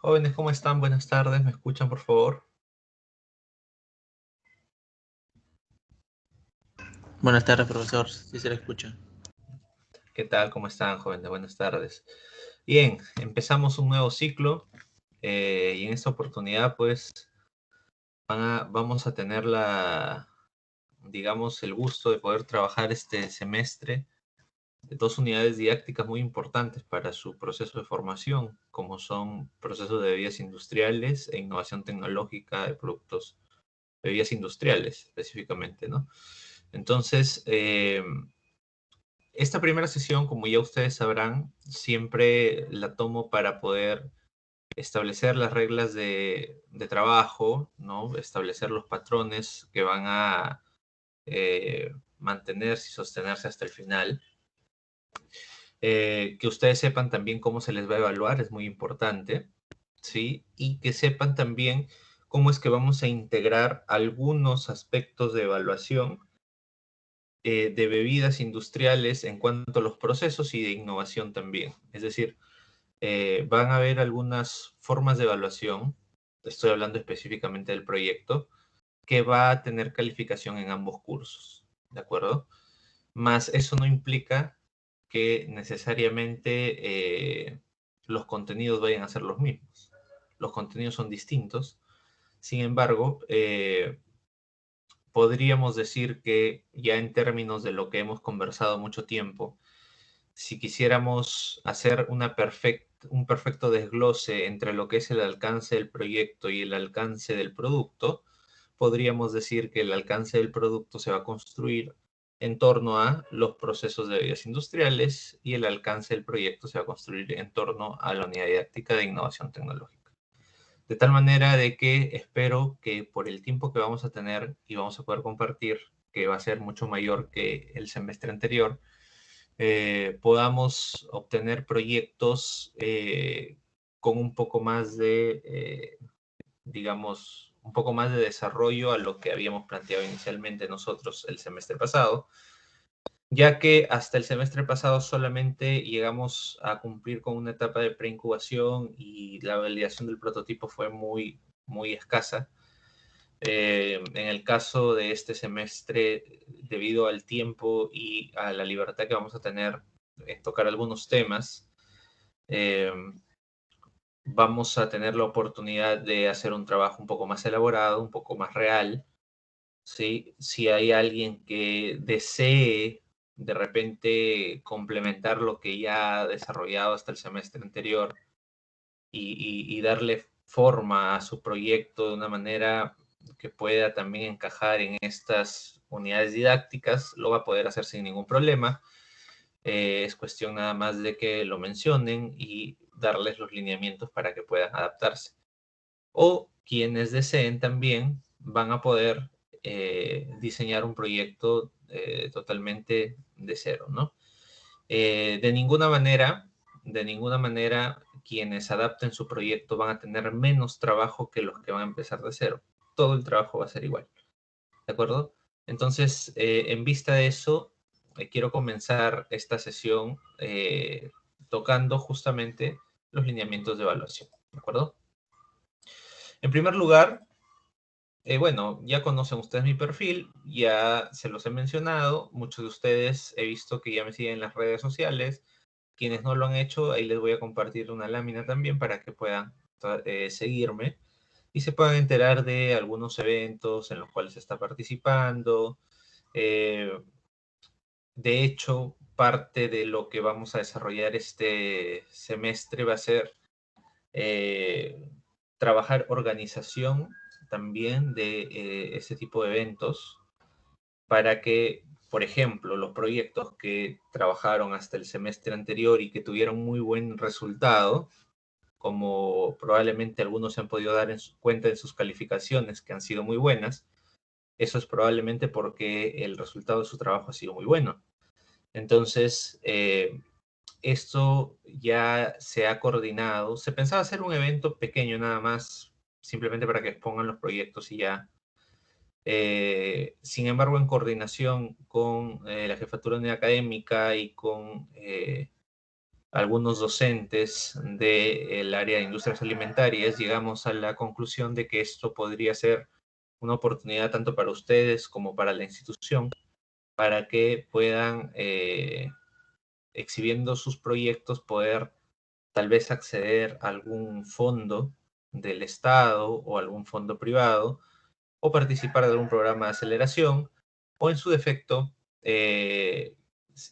Jóvenes, ¿cómo están? Buenas tardes, ¿me escuchan, por favor? Buenas tardes, profesor. Sí se le escucha. ¿Qué tal? ¿Cómo están, jóvenes? Buenas tardes. Bien, empezamos un nuevo ciclo y en esta oportunidad, pues, vamos a tener digamos, el gusto de poder trabajar este semestre de dos unidades didácticas muy importantes para su proceso de formación, como son procesos de bebidas industriales e innovación tecnológica de productos, bebidas industriales específicamente, ¿no? Entonces, esta primera sesión, como ya ustedes sabrán, siempre la tomo para poder establecer las reglas de trabajo, ¿no? Establecer los patrones que van a mantenerse y sostenerse hasta el final. Que ustedes sepan también cómo se les va a evaluar, es muy importante, ¿sí? Y que sepan también cómo es que vamos a integrar algunos aspectos de evaluación de bebidas industriales en cuanto a los procesos y de innovación también. Es decir, van a haber algunas formas de evaluación, estoy hablando específicamente del proyecto, que va a tener calificación en ambos cursos, ¿de acuerdo? Más eso no implica que necesariamente los contenidos vayan a ser los mismos. Los contenidos son distintos, sin embargo, podríamos decir que ya en términos de lo que hemos conversado mucho tiempo, si quisiéramos hacer un perfecto desglose entre lo que es el alcance del proyecto y el alcance del producto, podríamos decir que el alcance del producto se va a construir en torno a los procesos de bebidas industriales y el alcance del proyecto se va a construir en torno a la unidad didáctica de innovación tecnológica. De tal manera de que espero que por el tiempo que vamos a tener y vamos a poder compartir, que va a ser mucho mayor que el semestre anterior, podamos obtener proyectos con un poco más digamos, un poco más de desarrollo a lo que habíamos planteado inicialmente nosotros el semestre pasado, ya que hasta el semestre pasado solamente llegamos a cumplir con una etapa de preincubación y la validación del prototipo fue muy escasa. En el caso de este semestre, debido al tiempo y a la libertad que vamos a tener en tocar algunos temas, eh, vamos a tener la oportunidad de hacer un trabajo un poco más elaborado, un poco más real, ¿sí? Si hay alguien que desee de repente complementar lo que ya ha desarrollado hasta el semestre anterior y darle forma a su proyecto de una manera que pueda también encajar en estas unidades didácticas, lo va a poder hacer sin ningún problema. Es cuestión nada más de que lo mencionen y darles los lineamientos para que puedan adaptarse. O quienes deseen también van a poder diseñar un proyecto totalmente de cero, ¿no? De ninguna manera, quienes adapten su proyecto van a tener menos trabajo que los que van a empezar de cero. Todo el trabajo va a ser igual, ¿de acuerdo? Entonces, en vista de eso, quiero comenzar esta sesión tocando justamente los lineamientos de evaluación, ¿de acuerdo? En primer lugar, bueno, ya conocen ustedes mi perfil, ya se los he mencionado, muchos de ustedes he visto que ya me siguen en las redes sociales, quienes no lo han hecho, ahí les voy a compartir una lámina también para que puedan seguirme y se puedan enterar de algunos eventos en los cuales se está participando. Eh, de hecho, parte de lo que vamos a desarrollar este semestre va a ser eh, trabajar organización también de ese tipo de eventos para que, por ejemplo, los proyectos que trabajaron hasta el semestre anterior y que tuvieron muy buen resultado, como probablemente algunos se han podido dar cuenta en sus calificaciones que han sido muy buenas, eso es probablemente porque el resultado de su trabajo ha sido muy bueno. Entonces, esto ya se ha coordinado. Se pensaba hacer un evento pequeño nada más, simplemente para que expongan los proyectos y ya. Sin embargo, en coordinación con la Jefatura de Unidad Académica y con algunos docentes del área de industrias alimentarias, llegamos a la conclusión de que esto podría ser una oportunidad tanto para ustedes como para la institución, para que puedan, exhibiendo sus proyectos, poder tal vez acceder a algún fondo del Estado o algún fondo privado, o participar de algún programa de aceleración, o en su defecto,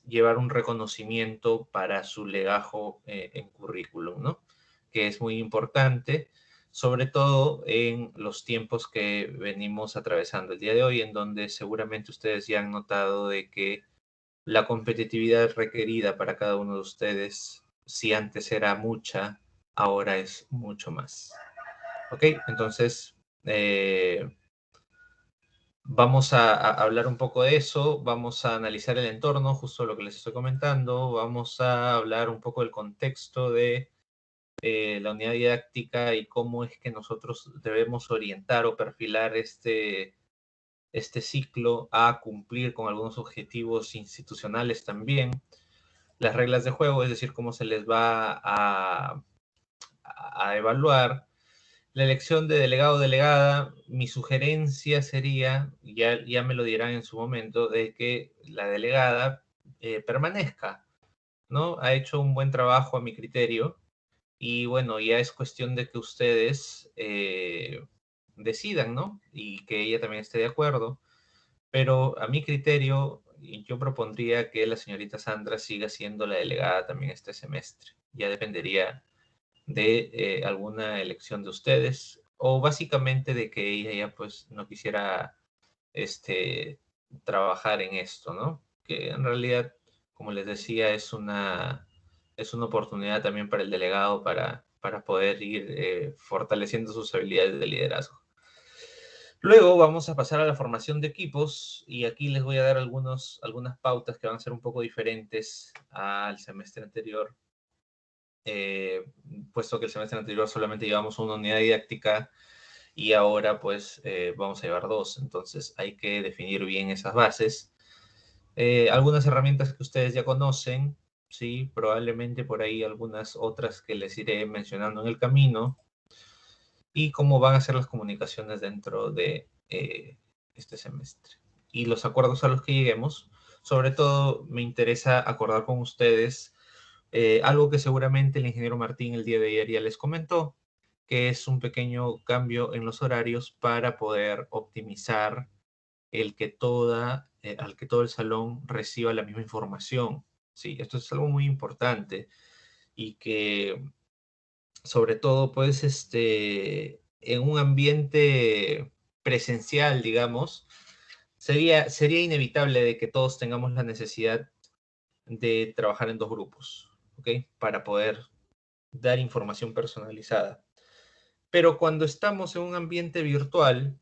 llevar un reconocimiento para su legajo en currículum, ¿no? Que es muy importante, sobre todo en los tiempos que venimos atravesando el día de hoy, en donde seguramente ustedes ya han notado de que la competitividad requerida para cada uno de ustedes, si antes era mucha, ahora es mucho más. ¿Ok? Entonces, vamos a hablar un poco de eso, vamos a analizar el entorno, justo lo que les estoy comentando, vamos a hablar un poco del contexto de la unidad didáctica y cómo es que nosotros debemos orientar o perfilar este ciclo a cumplir con algunos objetivos institucionales también, las reglas de juego, es decir, cómo se les va a evaluar. La elección de delegado o delegada, mi sugerencia sería, ya me lo dirán en su momento, de que la delegada permanezca, ¿no? Ha hecho un buen trabajo a mi criterio y bueno, ya es cuestión de que ustedes decidan, ¿no? Y que ella también esté de acuerdo. Pero a mi criterio, yo propondría que la señorita Sandra siga siendo la delegada también este semestre. Ya dependería de alguna elección de ustedes o básicamente de que ella ya pues no quisiera este, trabajar en esto, ¿no? Que en realidad, como les decía, es una oportunidad también para el delegado para poder ir fortaleciendo sus habilidades de liderazgo. Luego vamos a pasar a la formación de equipos y aquí les voy a dar algunas pautas que van a ser un poco diferentes al semestre anterior, eh, puesto que el semestre anterior solamente llevamos una unidad didáctica y ahora pues vamos a llevar dos, entonces hay que definir bien esas bases. Algunas herramientas que ustedes ya conocen, sí, probablemente por ahí algunas otras que les iré mencionando en el camino y cómo van a ser las comunicaciones dentro de este semestre. Y los acuerdos a los que lleguemos, sobre todo me interesa acordar con ustedes algo que seguramente el ingeniero Martín el día de ayer ya les comentó, que es un pequeño cambio en los horarios para poder optimizar al que todo el salón reciba la misma información. Sí, esto es algo muy importante y que sobre todo, pues, en un ambiente presencial, digamos, sería inevitable de que todos tengamos la necesidad de trabajar en dos grupos, ¿ok? Para poder dar información personalizada. Pero cuando estamos en un ambiente virtual,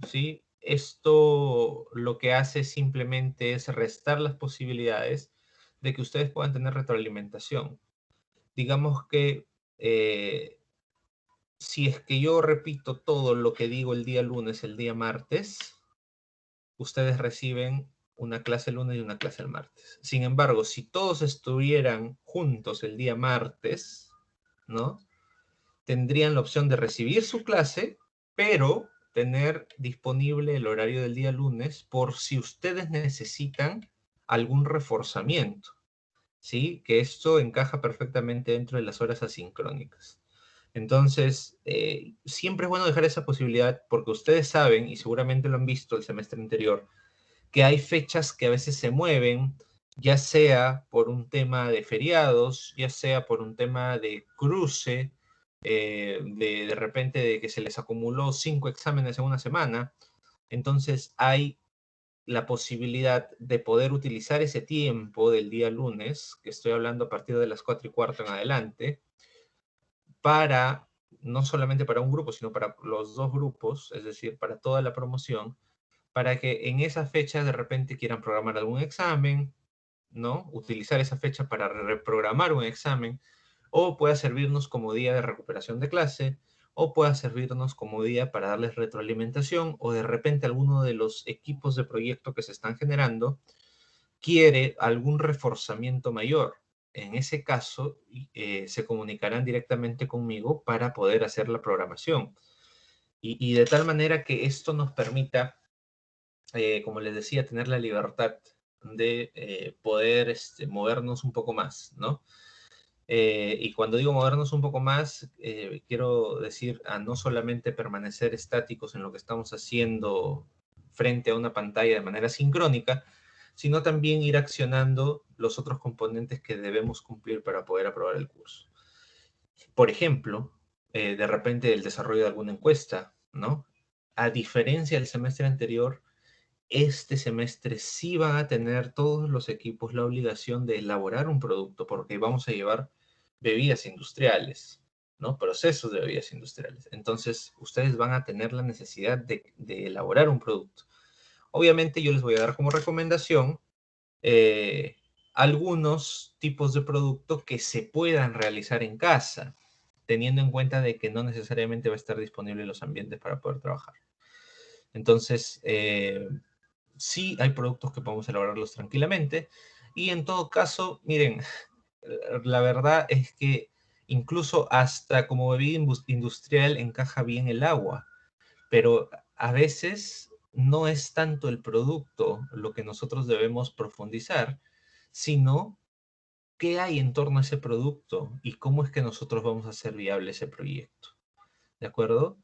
¿sí? Esto lo que hace simplemente es restar las posibilidades de que ustedes puedan tener retroalimentación. Digamos que si es que yo repito todo lo que digo el día lunes, el día martes, ustedes reciben una clase el lunes y una clase el martes. Sin embargo, si todos estuvieran juntos el día martes, ¿no? Tendrían la opción de recibir su clase, pero tener disponible el horario del día lunes por si ustedes necesitan algún reforzamiento, ¿sí? Que esto encaja perfectamente dentro de las horas asincrónicas. Entonces, siempre es bueno dejar esa posibilidad porque ustedes saben, y seguramente lo han visto el semestre anterior, que hay fechas que a veces se mueven, ya sea por un tema de feriados, ya sea por un tema de cruce, de repente de que se les acumuló 5 exámenes en una semana. Entonces, hay la posibilidad de poder utilizar ese tiempo del día lunes, que estoy hablando a partir de las 4:15 en adelante, para, no solamente para un grupo, sino para los dos grupos, es decir, para toda la promoción, para que en esa fecha de repente quieran programar algún examen, ¿no? Utilizar esa fecha para reprogramar un examen, o pueda servirnos como día de recuperación de clase, o pueda servirnos como día para darles retroalimentación, o de repente alguno de los equipos de proyecto que se están generando quiere algún reforzamiento mayor. en ese caso, se comunicarán directamente conmigo para poder hacer la programación. Y de tal manera que esto nos permita, como les decía, tener la libertad de poder movernos un poco más, ¿no? Y cuando digo movernos un poco más, quiero decir a no solamente permanecer estáticos en lo que estamos haciendo frente a una pantalla de manera sincrónica, sino también ir accionando los otros componentes que debemos cumplir para poder aprobar el curso. Por ejemplo, de repente el desarrollo de alguna encuesta, ¿no? A diferencia del semestre anterior, este semestre sí van a tener todos los equipos la obligación de elaborar un producto, porque vamos a llevar bebidas industriales, ¿no? Procesos de bebidas industriales. Entonces, ustedes van a tener la necesidad de elaborar un producto. Obviamente, yo les voy a dar como recomendación eh, algunos tipos de producto que se puedan realizar en casa, teniendo en cuenta de que no necesariamente va a estar disponible en los ambientes para poder trabajar. Entonces, sí hay productos que podemos elaborarlos tranquilamente y en todo caso, miren, la verdad es que incluso hasta como bebida industrial encaja bien el agua, pero a veces no es tanto el producto lo que nosotros debemos profundizar, sino qué hay en torno a ese producto y cómo es que nosotros vamos a hacer viable ese proyecto. ¿De acuerdo?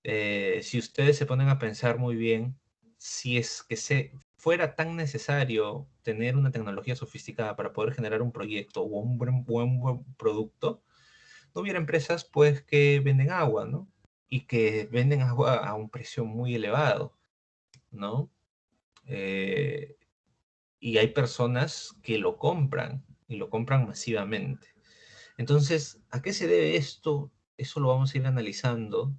Si ustedes se ponen a pensar muy bien, si es que se fuera tan necesario tener una tecnología sofisticada para poder generar un proyecto o un buen producto, no hubiera empresas pues que venden agua, ¿no? Y que venden agua a un precio muy elevado, ¿no? Eh, y hay personas que lo compran y lo compran masivamente. Entonces, ¿a qué se debe esto? Eso lo vamos a ir analizando.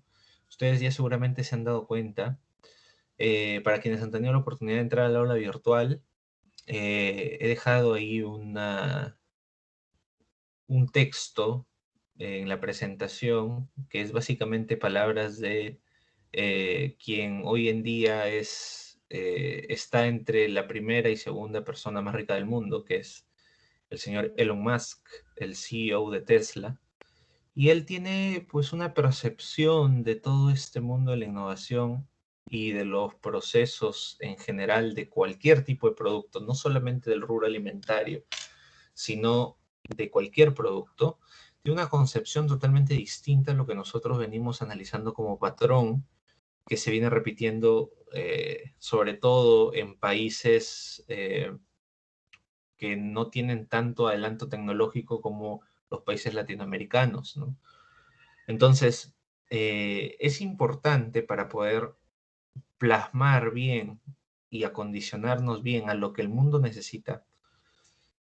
Ustedes ya seguramente se han dado cuenta. Para quienes han tenido la oportunidad de entrar al aula virtual, he dejado ahí un texto en la presentación que es básicamente palabras de quien hoy en día está entre la primera y segunda persona más rica del mundo, que es el señor Elon Musk, el CEO de Tesla. Y él tiene pues una percepción de todo este mundo de la innovación y de los procesos en general de cualquier tipo de producto, no solamente del rubro alimentario, sino de cualquier producto, de una concepción totalmente distinta a lo que nosotros venimos analizando como patrón que se viene repitiendo sobre todo en países que no tienen tanto adelanto tecnológico como los países latinoamericanos, ¿no? Entonces, es importante para poder plasmar bien y acondicionarnos bien a lo que el mundo necesita,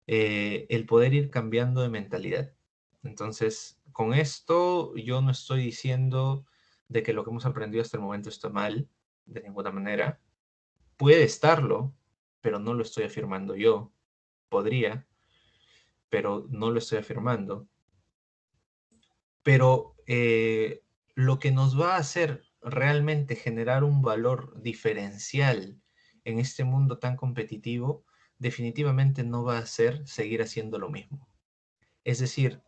el poder ir cambiando de mentalidad. Entonces, con esto yo no estoy diciendo de que lo que hemos aprendido hasta el momento está mal, de ninguna manera. Puede estarlo, pero no lo estoy afirmando yo. Podría, pero no lo estoy afirmando. Pero lo que nos va a hacer realmente generar un valor diferencial en este mundo tan competitivo, definitivamente no va a ser seguir haciendo lo mismo. Es decir,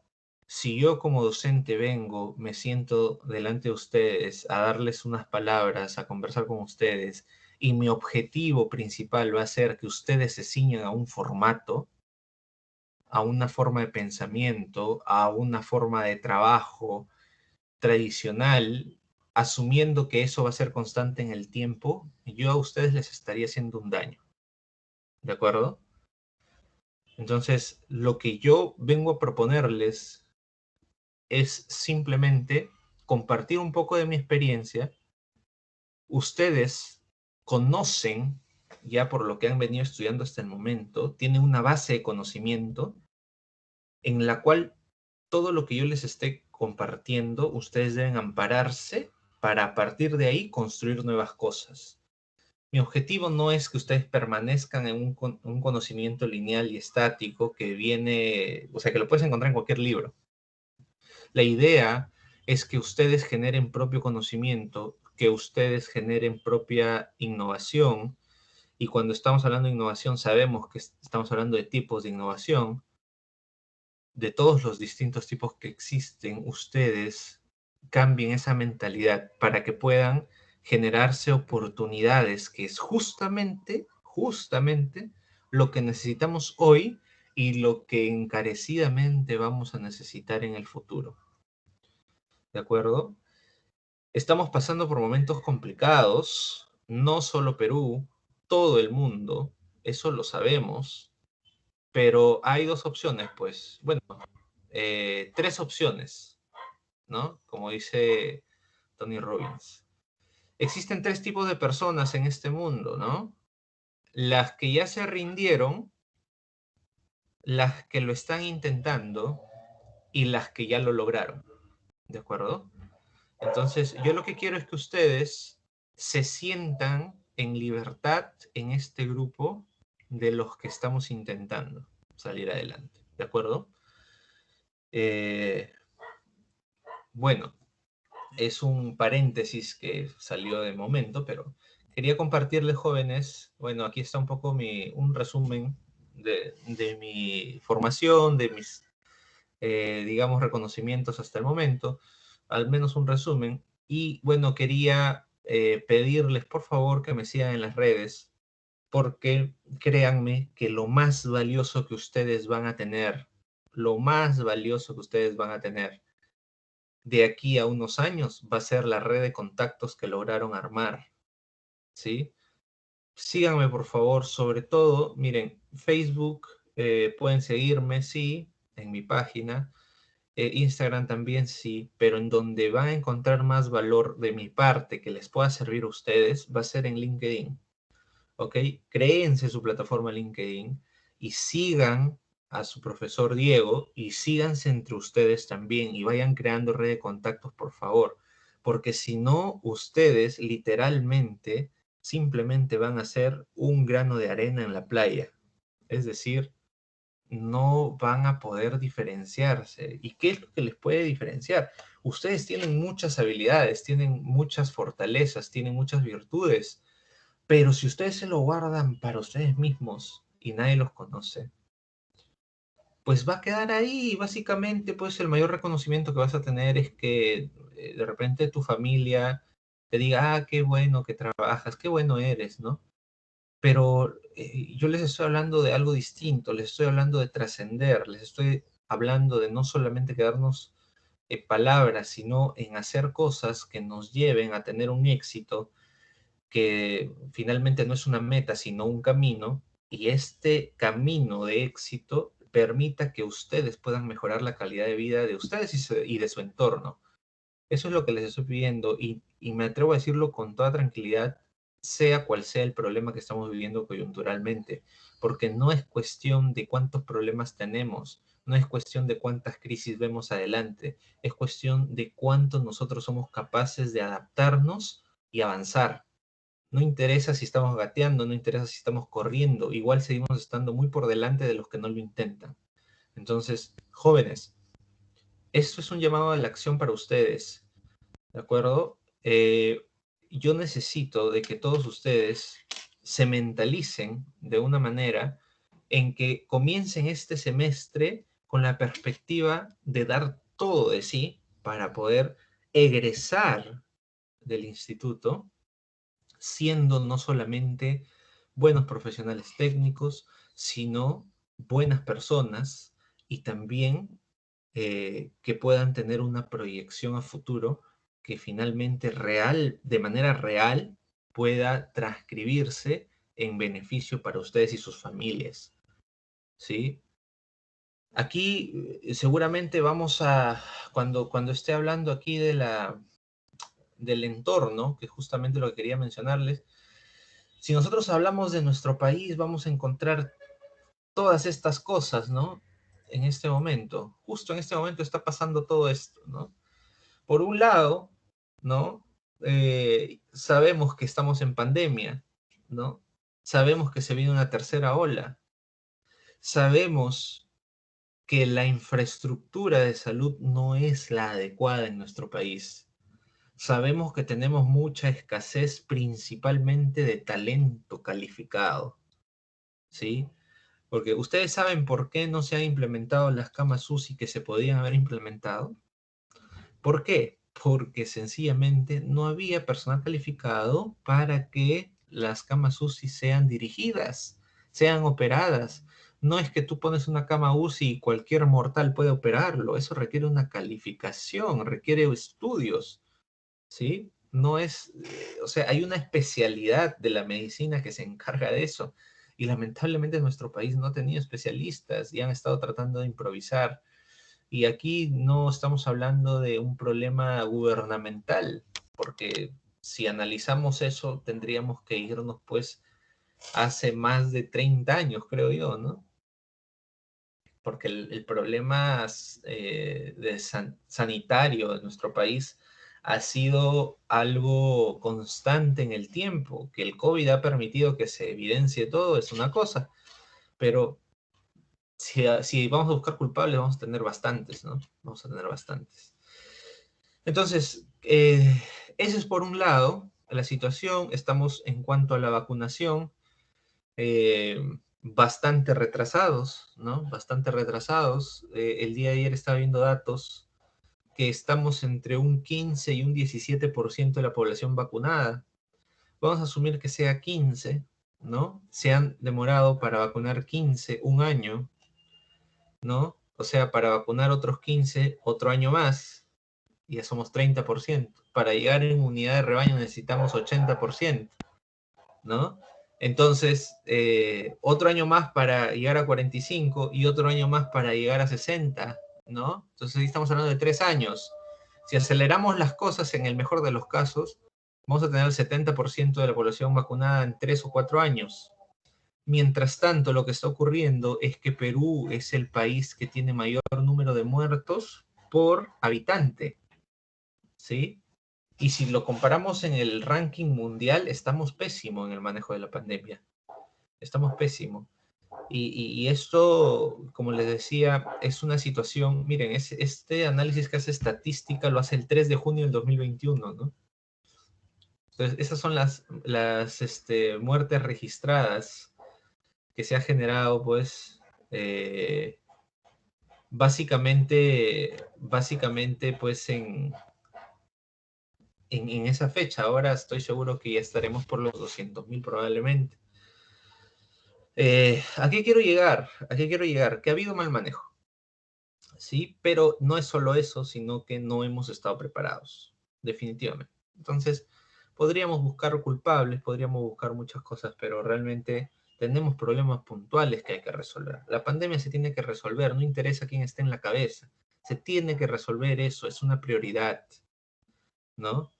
si yo como docente vengo, me siento delante de ustedes a darles unas palabras, a conversar con ustedes, y mi objetivo principal va a ser que ustedes se ciñan a un formato, a una forma de pensamiento, a una forma de trabajo, tradicional, asumiendo que eso va a ser constante en el tiempo, yo a ustedes les estaría haciendo un daño. ¿De acuerdo? Entonces, lo que yo vengo a proponerles es simplemente compartir un poco de mi experiencia. Ustedes conocen, ya por lo que han venido estudiando hasta el momento, tienen una base de conocimiento en la cual todo lo que yo les esté compartiendo, ustedes deben ampararse para a partir de ahí construir nuevas cosas. Mi objetivo no es que ustedes permanezcan en un conocimiento lineal y estático que viene, o sea, que lo puedes encontrar en cualquier libro. La idea es que ustedes generen propio conocimiento, que ustedes generen propia innovación. Y cuando estamos hablando de innovación, sabemos que estamos hablando de tipos de innovación. de todos los distintos tipos que existen, ustedes cambien esa mentalidad para que puedan generarse oportunidades, que es justamente lo que necesitamos hoy y lo que encarecidamente vamos a necesitar en el futuro. ¿De acuerdo? Estamos pasando por momentos complicados, no solo Perú, todo el mundo, eso lo sabemos, pero hay dos opciones, pues, bueno, tres opciones, ¿no? Como dice Tony Robbins. Existen tres tipos de personas en este mundo, ¿no? Las que ya se rindieron, las que lo están intentando y las que ya lo lograron, ¿de acuerdo? Entonces, yo lo que quiero es que ustedes se sientan en libertad en este grupo de los que estamos intentando salir adelante, ¿de acuerdo? Eh, bueno, es un paréntesis que salió de momento, pero quería compartirles, jóvenes, bueno, aquí está un poco un resumen de mi formación, de mis, digamos, reconocimientos hasta el momento, al menos un resumen. Y bueno, quería pedirles, por favor, que me sigan en las redes, porque créanme que lo más valioso que ustedes van a tener, lo más valioso que ustedes van a tener de aquí a unos años va a ser la red de contactos que lograron armar, ¿sí? Síganme, por favor, sobre todo, miren, Facebook, pueden seguirme, sí, en mi página, Instagram también, sí, pero en donde van a encontrar más valor de mi parte que les pueda servir a ustedes va a ser en LinkedIn, ¿ok? Créense su plataforma LinkedIn y sigan a su profesor Diego y síganse entre ustedes también y vayan creando red de contactos, por favor, porque si no, ustedes literalmente simplemente van a ser un grano de arena en la playa. Es decir, no van a poder diferenciarse. ¿Y qué es lo que les puede diferenciar? Ustedes tienen muchas habilidades, tienen muchas fortalezas, tienen muchas virtudes, pero si ustedes se lo guardan para ustedes mismos y nadie los conoce, pues va a quedar ahí. Básicamente, pues el mayor reconocimiento que vas a tener es que de repente tu familia te diga, ah, qué bueno que trabajas, qué bueno eres, ¿no? Pero yo les estoy hablando de algo distinto, les estoy hablando de trascender, les estoy hablando de no solamente quedarnos en palabras, sino en hacer cosas que nos lleven a tener un éxito que finalmente no es una meta, sino un camino, y este camino de éxito permita que ustedes puedan mejorar la calidad de vida de ustedes y de su entorno. Eso es lo que les estoy pidiendo y me atrevo a decirlo con toda tranquilidad, sea cual sea el problema que estamos viviendo coyunturalmente, porque no es cuestión de cuántos problemas tenemos, no es cuestión de cuántas crisis vemos adelante, es cuestión de cuánto nosotros somos capaces de adaptarnos y avanzar. No interesa si estamos gateando, no interesa si estamos corriendo, igual seguimos estando muy por delante de los que no lo intentan. Entonces, jóvenes, esto es un llamado a la acción para ustedes, ¿de acuerdo? Yo necesito de que todos ustedes se mentalicen de una manera en que comiencen este semestre con la perspectiva de dar todo de sí para poder egresar del instituto siendo no solamente buenos profesionales técnicos, sino buenas personas y también que puedan tener una proyección a futuro que finalmente real, de manera real, pueda transcribirse en beneficio para ustedes y sus familias, ¿sí? Aquí seguramente vamos a, cuando esté hablando aquí del entorno, que es justamente lo que quería mencionarles, si nosotros hablamos de nuestro país, vamos a encontrar todas estas cosas, ¿no? En este momento, justo en este momento está pasando todo esto, ¿no? Por un lado, ¿no? Sabemos que estamos en pandemia, ¿no? Sabemos que se viene una tercera ola. Sabemos que la infraestructura de salud no es la adecuada en nuestro país. Sabemos que tenemos mucha escasez principalmente de talento calificado, ¿sí? Porque ustedes saben por qué no se han implementado las camas UCI que se podían haber implementado. ¿Por qué? Porque sencillamente no había personal calificado para que las camas UCI sean dirigidas, sean operadas. No es que tú pones una cama UCI y cualquier mortal puede operarlo. Eso requiere una calificación, requiere estudios, ¿sí? No es, o sea, hay una especialidad de la medicina que se encarga de eso. Y lamentablemente nuestro país no ha tenido especialistas y han estado tratando de improvisar. Y aquí no estamos hablando de un problema gubernamental, porque si analizamos eso, tendríamos que irnos pues hace más de 30 años, creo yo, ¿no? Porque el problema sanitario de nuestro país ha sido algo constante en el tiempo. Que el COVID ha permitido que se evidencie todo es una cosa, pero si vamos a buscar culpables, vamos a tener bastantes, ¿no? Vamos a tener bastantes. Entonces, eso es por un lado la situación. Estamos en cuanto a la vacunación eh, bastante retrasados, ¿no? Bastante retrasados. El día de ayer estaba viendo datos que estamos entre un 15 y un 17% de la población vacunada. Vamos a asumir que sea 15, ¿no? Se han demorado para vacunar 15 un año, ¿no? O sea, para vacunar otros 15 otro año más, y ya somos 30%. Para llegar en unidad de rebaño necesitamos 80%, ¿no? Entonces, otro año más para llegar a 45 y otro año más para llegar a 60, ¿no? Entonces, ahí estamos hablando de 3 años. Si aceleramos las cosas, en el mejor de los casos, vamos a tener el 70% de la población vacunada en 3 o 4 años. Mientras tanto, lo que está ocurriendo es que Perú es el país que tiene mayor número de muertos por habitante, ¿sí? Y si lo comparamos en el ranking mundial, estamos pésimo en el manejo de la pandemia. Estamos pésimo. Y esto, como les decía, es una situación, miren, este análisis que hace estadística lo hace el 3 de junio del 2021, ¿no? Entonces, esas son las muertes registradas que se ha generado, pues, básicamente, pues, en esa fecha. Ahora estoy seguro que ya estaremos por los 200.000 probablemente. ¿A qué quiero llegar? ¿A qué quiero llegar? Que ha habido mal manejo, ¿sí? Pero no es solo eso, sino que no hemos estado preparados, definitivamente. Entonces, podríamos buscar culpables, podríamos buscar muchas cosas, pero realmente tenemos problemas puntuales que hay que resolver. La pandemia se tiene que resolver, no interesa quién esté en la cabeza. Se tiene que resolver eso, es una prioridad, ¿no?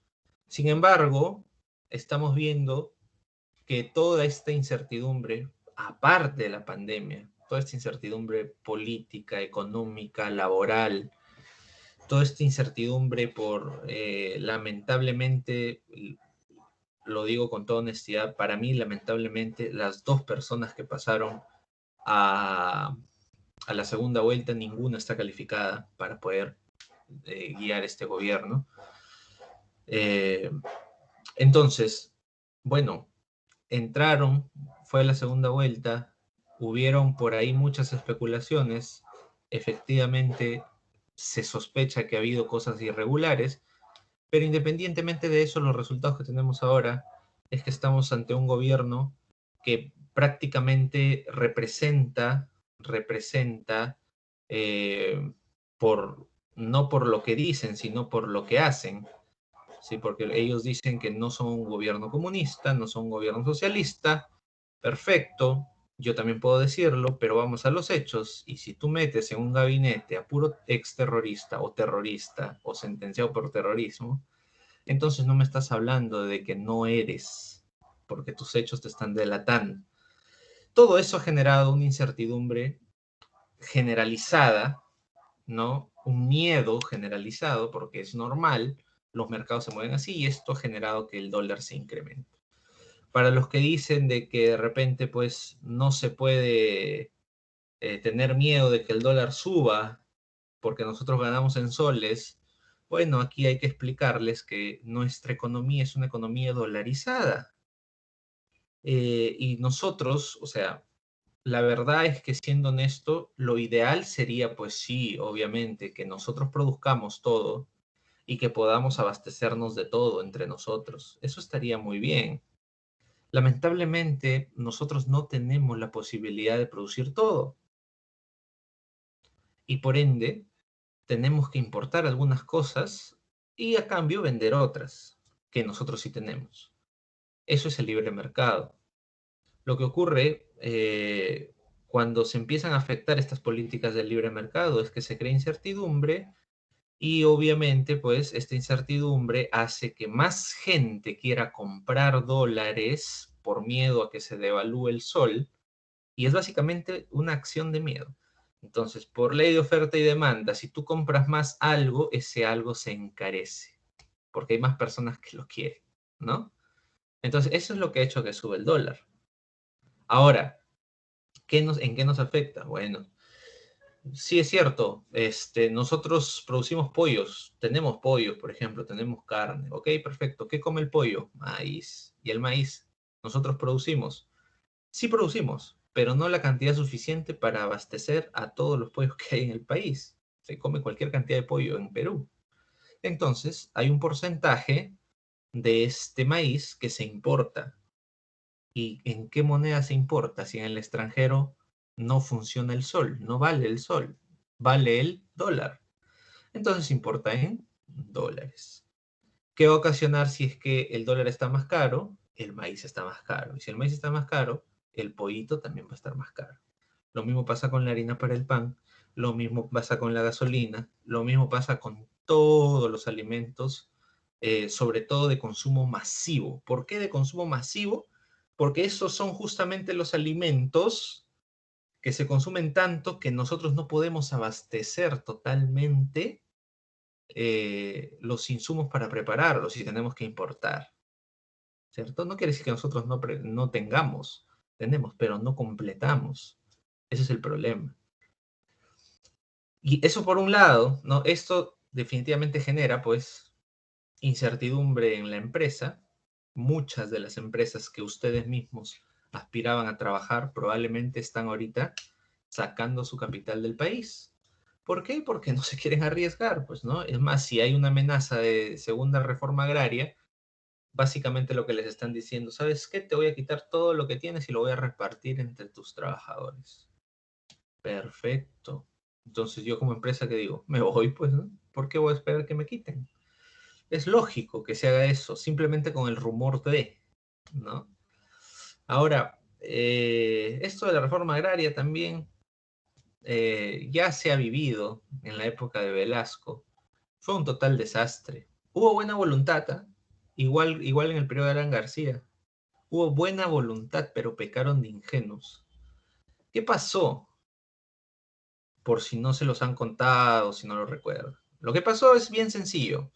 Sin embargo, estamos viendo que toda esta incertidumbre, aparte de la pandemia, toda esta incertidumbre política, económica, laboral, toda esta incertidumbre por, lamentablemente, lo digo con toda honestidad, para mí, lamentablemente, las dos personas que pasaron a, a la segunda vuelta, ninguna está calificada para poder guiar este gobierno. Eh, entonces, bueno, entraron, fue la segunda vuelta, hubieron por ahí muchas especulaciones, efectivamente se sospecha que ha habido cosas irregulares, pero independientemente de eso, los resultados que tenemos ahora es que estamos ante un gobierno que prácticamente representa eh, por, no por lo que dicen, sino por lo que hacen. Sí, porque ellos dicen que no son un gobierno comunista, no son un gobierno socialista. Perfecto, yo también puedo decirlo, pero vamos a los hechos. Y si tú metes en un gabinete a puro exterrorista o terrorista o sentenciado por terrorismo, entonces no me estás hablando de que no eres, porque tus hechos te están delatando. Todo eso ha generado una incertidumbre generalizada, ¿no? Un miedo generalizado, porque es normal, los mercados se mueven así y esto ha generado que el dólar se incremente. Para los que dicen de que de repente pues no se puede tener miedo de que el dólar suba porque nosotros ganamos en soles, bueno, aquí hay que explicarles que nuestra economía es una economía dolarizada. Y nosotros, o sea, La verdad es que, siendo honesto, lo ideal sería, pues sí, obviamente, que nosotros produzcamos todo y que podamos abastecernos de todo entre nosotros. Eso estaría muy bien. Lamentablemente, nosotros no tenemos la posibilidad de producir todo y por ende tenemos que importar algunas cosas y a cambio vender otras que nosotros sí tenemos. Eso es el libre mercado. Lo que ocurre cuando se empiezan a afectar estas políticas del libre mercado es que se crea incertidumbre y obviamente pues esta incertidumbre hace que más gente quiera comprar dólares por miedo a que se devalúe el sol y es básicamente una acción de miedo. Entonces, por ley de oferta y demanda, si tú compras más algo, ese algo se encarece porque hay más personas que lo quieren, ¿no? Entonces, eso es lo que ha hecho que sube el dólar. Ahora, ¿en qué nos afecta? Bueno, sí es cierto, nosotros producimos pollos, tenemos pollos, por ejemplo, tenemos carne, ok, perfecto. ¿Qué come el pollo? Maíz. ¿Y el maíz? Nosotros producimos. Sí producimos, pero no la cantidad suficiente para abastecer a todos los pollos que hay en el país. Se come cualquier cantidad de pollo en Perú. Entonces, hay un porcentaje de este maíz que se importa. ¿Y en qué moneda se importa? Si en el extranjero no funciona el sol, no vale el sol, vale el dólar. Entonces se importa en dólares. ¿Qué va a ocasionar si es que el dólar está más caro? El maíz está más caro. Y si el maíz está más caro, el pollito también va a estar más caro. Lo mismo pasa con la harina para el pan, lo mismo pasa con la gasolina, lo mismo pasa con todos los alimentos, sobre todo de consumo masivo. ¿Por qué de consumo masivo? Porque esos son justamente los alimentos que se consumen tanto que nosotros no podemos abastecer totalmente los insumos para prepararlos y tenemos que importar, ¿cierto? No quiere decir que nosotros no tengamos, tenemos, pero no completamos. Ese es el problema. Y eso por un lado, ¿no? Esto definitivamente genera, pues, incertidumbre en la empresa. Muchas de las empresas que ustedes mismos aspiraban a trabajar probablemente están ahorita sacando su capital del país. ¿Por qué? Porque no se quieren arriesgar, pues, ¿no? Es más, si hay una amenaza de segunda reforma agraria, básicamente lo que les están diciendo, ¿sabes qué? Te voy a quitar todo lo que tienes y lo voy a repartir entre tus trabajadores. Perfecto. Entonces yo como empresa, ¿qué digo? Me voy, pues, ¿no? ¿Por qué voy a esperar que me quiten? Es lógico que se haga eso, simplemente con el rumor de, ¿no? Ahora, esto de la reforma agraria también ya se ha vivido en la época de Velasco. Fue un total desastre. Hubo buena voluntad, ¿eh? Igual en el periodo de Alan García. Hubo buena voluntad, pero pecaron de ingenuos. ¿Qué pasó? Por si no se los han contado, si no lo recuerdan. Lo que pasó es bien sencillo.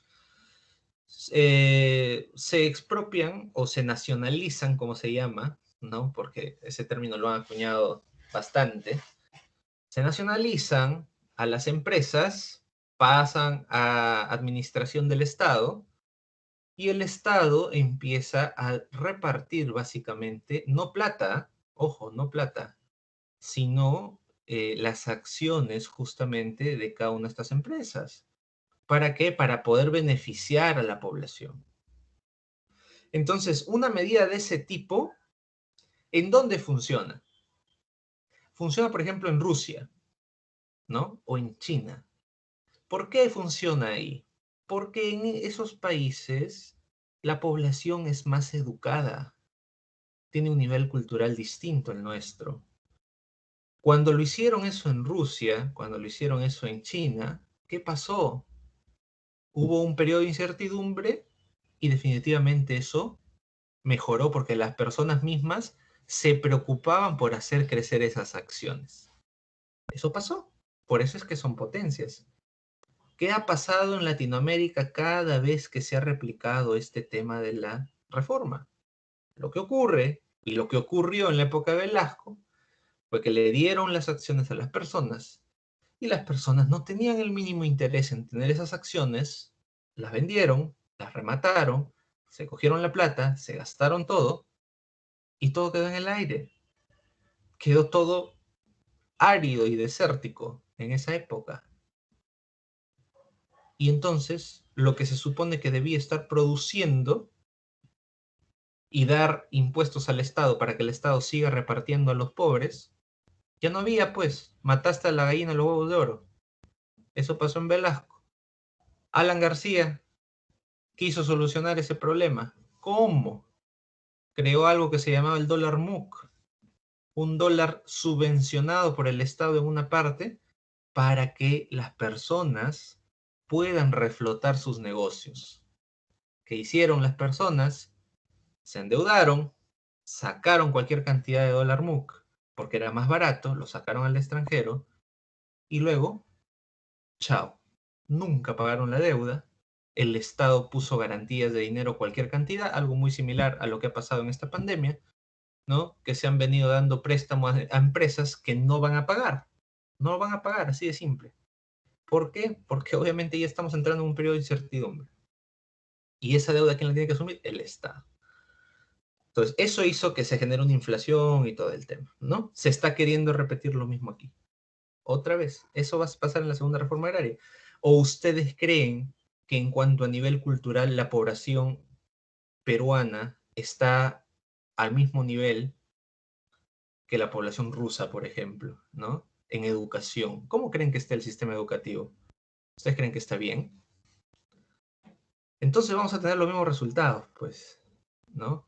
Se expropian o se nacionalizan, como se llama, ¿no? Porque ese término lo han acuñado bastante. Se nacionalizan a las empresas, pasan a administración del Estado y el Estado empieza a repartir básicamente, no plata, ojo, no plata, sino las acciones justamente de cada una de estas empresas. ¿Para qué? Para poder beneficiar a la población. Entonces, una medida de ese tipo, ¿en dónde funciona? Funciona, por ejemplo, en Rusia, ¿no? O en China. ¿Por qué funciona ahí? Porque en esos países la población es más educada, tiene un nivel cultural distinto al nuestro. Cuando lo hicieron eso en Rusia, cuando lo hicieron eso en China, ¿qué pasó? Hubo un periodo de incertidumbre y definitivamente eso mejoró porque las personas mismas se preocupaban por hacer crecer esas acciones. Eso pasó. Por eso es que son potencias. ¿Qué ha pasado en Latinoamérica cada vez que se ha replicado este tema de la reforma? Lo que ocurre y lo que ocurrió en la época de Velasco fue que le dieron las acciones a las personas y las personas no tenían el mínimo interés en tener esas acciones, las vendieron, las remataron, se cogieron la plata, se gastaron todo y todo quedó en el aire. quedó todo árido y desértico en esa época. Y entonces, lo que se supone que debía estar produciendo y dar impuestos al Estado para que el Estado siga repartiendo a los pobres, ya no había, pues, mataste a la gallina los huevos de oro. Eso pasó en Velasco. Alan García quiso solucionar ese problema. ¿Cómo? Creó algo que se llamaba el dólar MUC, un dólar subvencionado por el Estado en una parte para que las personas puedan reflotar sus negocios. ¿Qué hicieron las personas? Se endeudaron, sacaron cualquier cantidad de dólar MUC porque era más barato, lo sacaron al extranjero y luego, chao, nunca pagaron la deuda. El Estado puso garantías de dinero, cualquier cantidad, algo muy similar a lo que ha pasado en esta pandemia, ¿no? Que se han venido dando préstamos a empresas que no van a pagar. No van a pagar, así de simple. ¿Por qué? Porque obviamente ya estamos entrando en un periodo de incertidumbre. Y esa deuda, ¿quién la tiene que asumir? El Estado. Entonces, eso hizo que se genere una inflación y todo el tema, ¿no? Se está queriendo repetir lo mismo aquí. Otra vez, ¿eso va a pasar en la segunda reforma agraria? ¿O ustedes creen que en cuanto a nivel cultural la población peruana está al mismo nivel que la población rusa, por ejemplo, ¿no? En educación. ¿Cómo creen que está el sistema educativo? ¿Ustedes creen que está bien? Entonces vamos a tener los mismos resultados, pues, ¿no?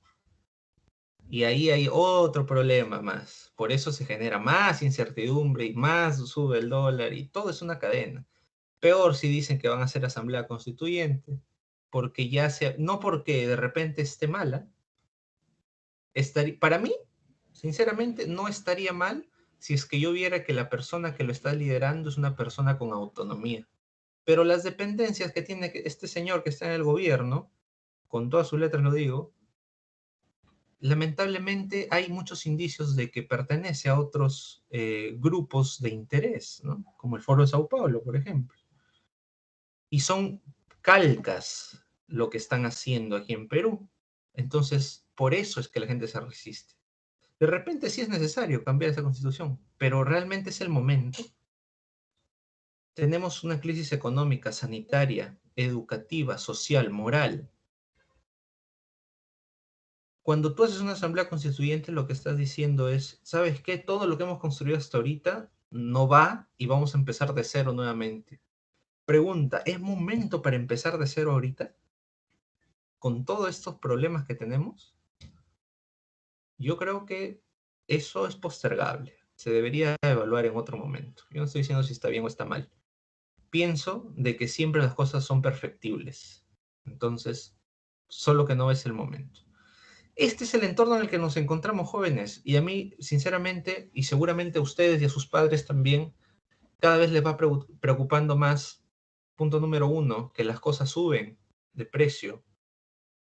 Y ahí hay otro problema más. Por eso se genera más incertidumbre y más sube el dólar y todo es una cadena. Peor si dicen que van a hacer asamblea constituyente, porque ya sea, no porque de repente esté mala, para mí, sinceramente, no estaría mal si es que yo viera que la persona que lo está liderando es una persona con autonomía. Pero las dependencias que tiene este señor que está en el gobierno, con todas sus letras lo digo, lamentablemente hay muchos indicios de que pertenece a otros grupos de interés, ¿no? Como el Foro de Sao Paulo, por ejemplo. Y son calcas lo que están haciendo aquí en Perú. Entonces, por eso es que la gente se resiste. De repente sí es necesario cambiar esa constitución, pero realmente es el momento. Tenemos una crisis económica, sanitaria, educativa, social, moral. Cuando tú haces una asamblea constituyente, lo que estás diciendo es, ¿sabes qué? Todo lo que hemos construido hasta ahorita no va y vamos a empezar de cero nuevamente. Pregunta, ¿es momento para empezar de cero ahorita? Con todos estos problemas que tenemos, yo creo que eso es postergable. Se debería evaluar en otro momento. Yo no estoy diciendo si está bien o está mal. Pienso de que siempre las cosas son perfectibles. Entonces, solo que no es el momento. Este es el entorno en el que nos encontramos jóvenes y a mí, sinceramente, y seguramente a ustedes y a sus padres también, cada vez les va preocupando más, punto número uno, que las cosas suben de precio.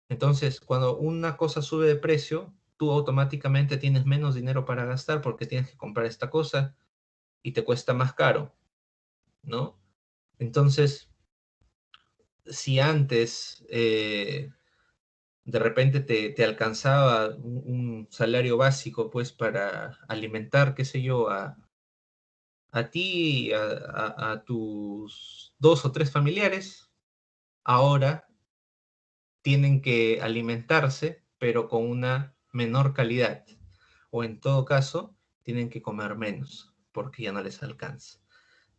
Entonces, cuando una cosa sube de precio, tú automáticamente tienes menos dinero para gastar porque tienes que comprar esta cosa y te cuesta más caro, ¿no? Entonces, si antes de repente te alcanzaba un salario básico, pues, para alimentar, qué sé yo, a ti, a tus dos o tres familiares, ahora tienen que alimentarse, pero con una menor calidad. O en todo caso, tienen que comer menos, porque ya no les alcanza,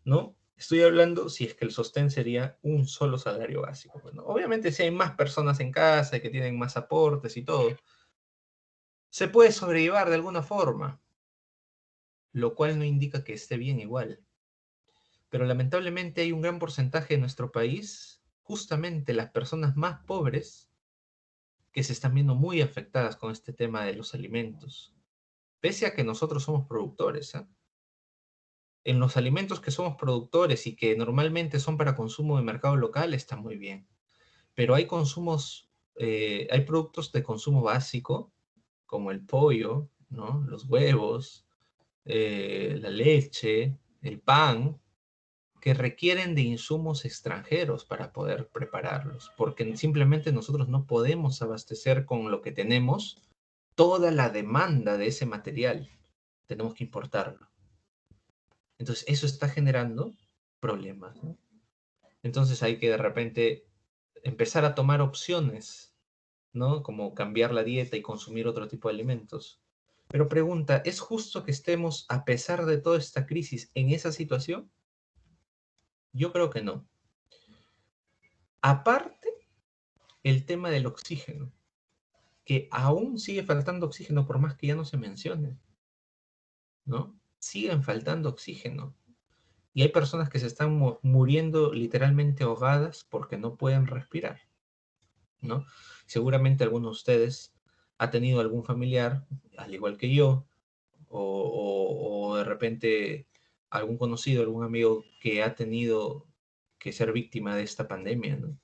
¿no? Estoy hablando si es que el sostén sería un solo salario básico. Bueno, obviamente si hay más personas en casa y que tienen más aportes y todo, se puede sobrellevar de alguna forma, lo cual no indica que esté bien igual. Pero lamentablemente hay un gran porcentaje de nuestro país, justamente las personas más pobres, que se están viendo muy afectadas con este tema de los alimentos, pese a que nosotros somos productores, ¿eh? En los alimentos que somos productores y que normalmente son para consumo de mercado local, está muy bien. Pero hay consumos, hay productos de consumo básico, como el pollo, ¿no? Los huevos, la leche, el pan, que requieren de insumos extranjeros para poder prepararlos, porque simplemente nosotros no podemos abastecer con lo que tenemos toda la demanda de ese material. tenemos que importarlo. Entonces, eso está generando problemas, ¿no? Entonces, hay que de repente empezar a tomar opciones, ¿no? Como cambiar la dieta y consumir otro tipo de alimentos. Pero pregunta, ¿es justo que estemos, a pesar de toda esta crisis, en esa situación? Yo creo que no. Aparte, el tema del oxígeno, que aún sigue faltando oxígeno por más que ya no se mencione, ¿no? Siguen faltando oxígeno. Y hay personas que se están muriendo literalmente ahogadas porque no pueden respirar, ¿no? Seguramente alguno de ustedes ha tenido algún familiar, al igual que yo, o de repente algún conocido, algún amigo que ha tenido que ser víctima de esta pandemia, ¿no?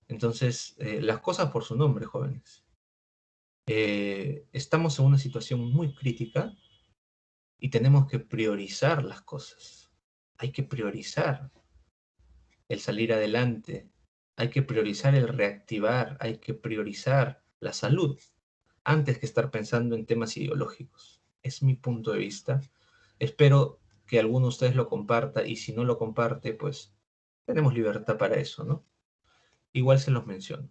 Entonces, las cosas por su nombre, jóvenes. Estamos en una situación muy crítica y tenemos que priorizar las cosas. Hay que priorizar el salir adelante, hay que priorizar el reactivar, hay que priorizar la salud antes que estar pensando en temas ideológicos. Es mi punto de vista. Espero que alguno de ustedes lo comparta y si no lo comparte, pues tenemos libertad para eso, ¿no? Igual se los menciono.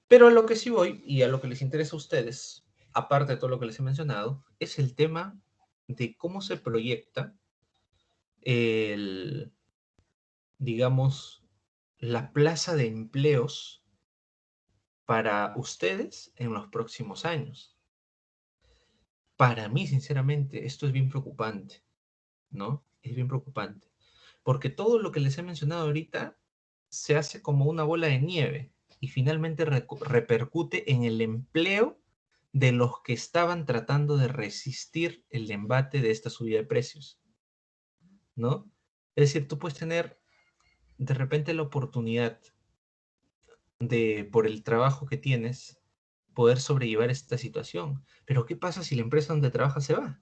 Pero a lo que sí voy y a lo que les interesa a ustedes, aparte de todo lo que les he mencionado, es el tema de cómo se proyecta el, digamos, la plaza de empleos para ustedes en los próximos años. Para mí, sinceramente, esto es bien preocupante, ¿no? Es bien preocupante. Porque todo lo que les he mencionado ahorita se hace como una bola de nieve y finalmente repercute en el empleo de los que estaban tratando de resistir el embate de esta subida de precios, ¿no? Es decir, tú puedes tener de repente la oportunidad de, por el trabajo que tienes, poder sobrellevar esta situación. Pero ¿qué pasa si la empresa donde trabajas se va?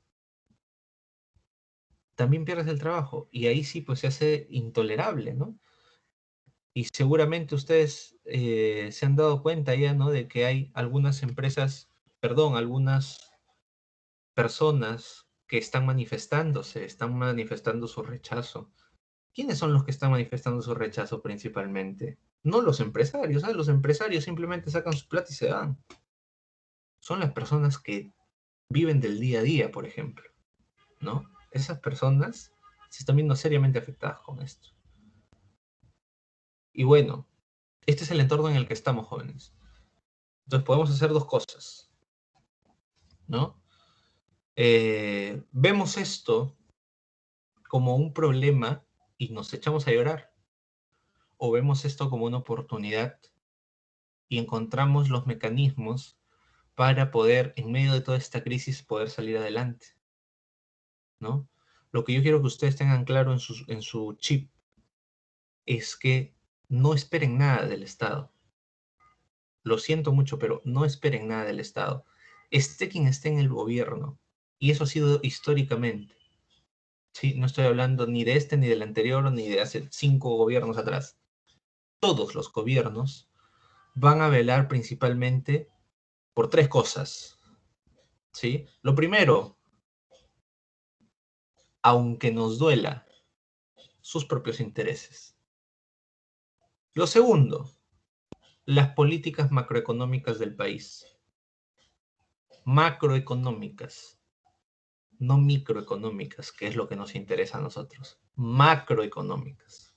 También pierdes el trabajo y ahí sí pues se hace intolerable, ¿no? Y seguramente ustedes se han dado cuenta ya, ¿no? De que hay algunas empresas, perdón, algunas personas que están manifestando su rechazo. ¿Quiénes son los que están manifestando su rechazo principalmente? No los empresarios, ¿sabes? Los empresarios simplemente sacan su plata y se van. Son las personas que viven del día a día, por ejemplo, ¿no? Esas personas se están viendo seriamente afectadas con esto. Y bueno, este es el entorno en el que estamos, jóvenes. Entonces podemos hacer dos cosas, ¿no? Vemos esto como un problema y nos echamos a llorar, o vemos esto como una oportunidad y encontramos los mecanismos para poder, en medio de toda esta crisis, poder salir adelante, ¿no? Lo que yo quiero que ustedes tengan claro en su chip es que no esperen nada del Estado. Lo siento mucho, pero no esperen nada del Estado. Esté quien esté en el gobierno, y eso ha sido históricamente. Sí, no estoy hablando ni de este, ni del anterior, ni de hace 5 gobiernos atrás. Todos los gobiernos van a velar principalmente por tres cosas, ¿sí? Lo primero, aunque nos duela, sus propios intereses. Lo segundo, las políticas macroeconómicas del país. Macroeconómicas, no microeconómicas, que es lo que nos interesa a nosotros. Macroeconómicas,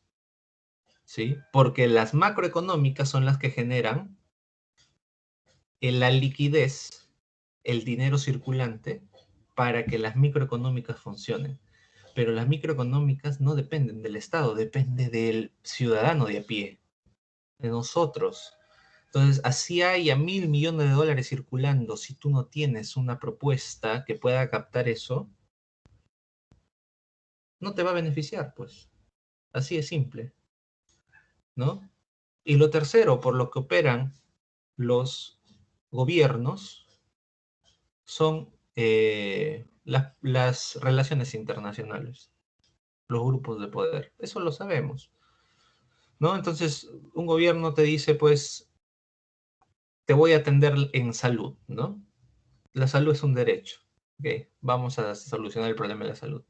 ¿sí? Porque las macroeconómicas son las que generan la liquidez, el dinero circulante, para que las microeconómicas funcionen. Pero las microeconómicas no dependen del Estado, depende del ciudadano de a pie, de nosotros. Entonces, así haya $1.000 millones circulando, si tú no tienes una propuesta que pueda captar eso, no te va a beneficiar, pues. Así es simple, ¿no? Y lo tercero, por lo que operan los gobiernos, son las relaciones internacionales, los grupos de poder. Eso lo sabemos, ¿no? Entonces, un gobierno te dice, pues, te voy a atender en salud, ¿no? La salud es un derecho. ¿ok? Vamos a solucionar el problema de la salud.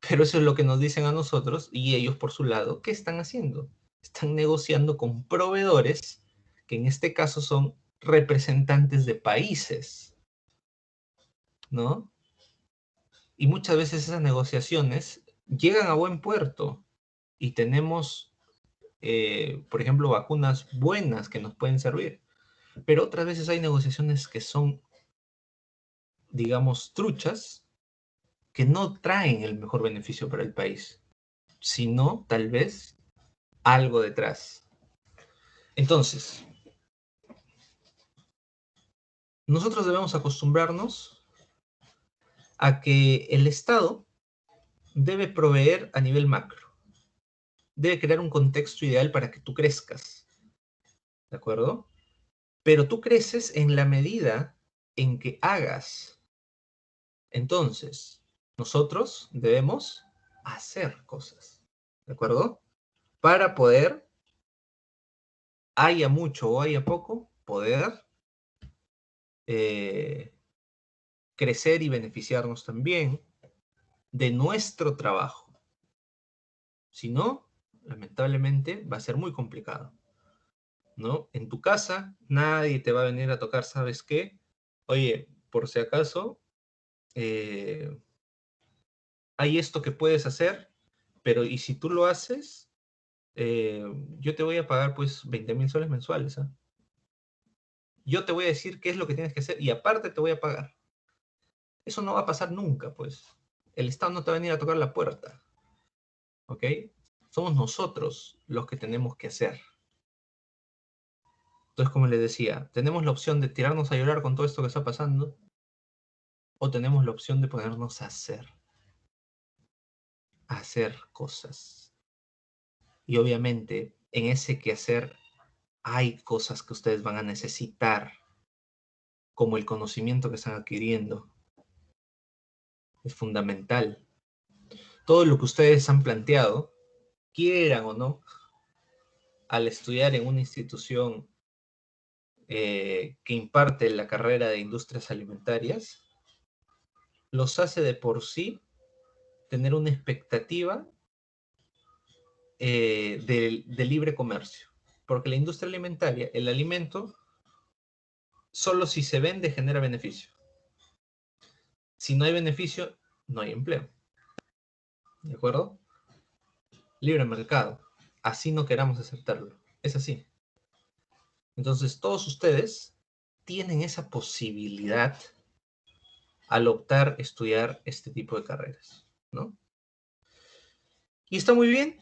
Pero eso es lo que nos dicen a nosotros y ellos por su lado, ¿qué están haciendo? Están negociando con proveedores que en este caso son representantes de países, ¿no? Y muchas veces esas negociaciones llegan a buen puerto y tenemos, por ejemplo, vacunas buenas que nos pueden servir. Pero otras veces hay negociaciones que son, digamos, truchas, que no traen el mejor beneficio para el país, sino tal vez algo detrás. Entonces, nosotros debemos acostumbrarnos a que el Estado debe proveer a nivel macro, debe crear un contexto ideal para que tú crezcas, ¿de acuerdo? Pero tú creces en la medida en que hagas. Entonces, nosotros debemos hacer cosas, ¿de acuerdo? Para poder, haya mucho o haya poco, poder eh, crecer y beneficiarnos también de nuestro trabajo. Si no, lamentablemente va a ser muy complicado, ¿no? En tu casa nadie te va a venir a tocar, ¿sabes qué? Oye, por si acaso, eh, hay esto que puedes hacer, pero y si tú lo haces, yo te voy a pagar pues 20.000 soles mensuales, ¿eh? Yo te voy a decir qué es lo que tienes que hacer y aparte te voy a pagar. Eso no va a pasar nunca, pues. El Estado no te va a venir a tocar la puerta, ¿ok? Somos nosotros los que tenemos que hacer. Entonces, como les decía, tenemos la opción de tirarnos a llorar con todo esto que está pasando o tenemos la opción de ponernos a hacer cosas. Y obviamente, en ese quehacer hay cosas que ustedes van a necesitar, como el conocimiento que están adquiriendo. Es fundamental. Todo lo que ustedes han planteado, quieran o no, al estudiar en una institución que imparte la carrera de industrias alimentarias, los hace de por sí tener una expectativa de libre comercio. Porque la industria alimentaria, el alimento, solo si se vende genera beneficio. Si no hay beneficio, no hay empleo. ¿De acuerdo? Libre mercado. Así no queramos aceptarlo. Es así. Entonces, todos ustedes tienen esa posibilidad al optar estudiar este tipo de carreras, ¿no? Y está muy bien,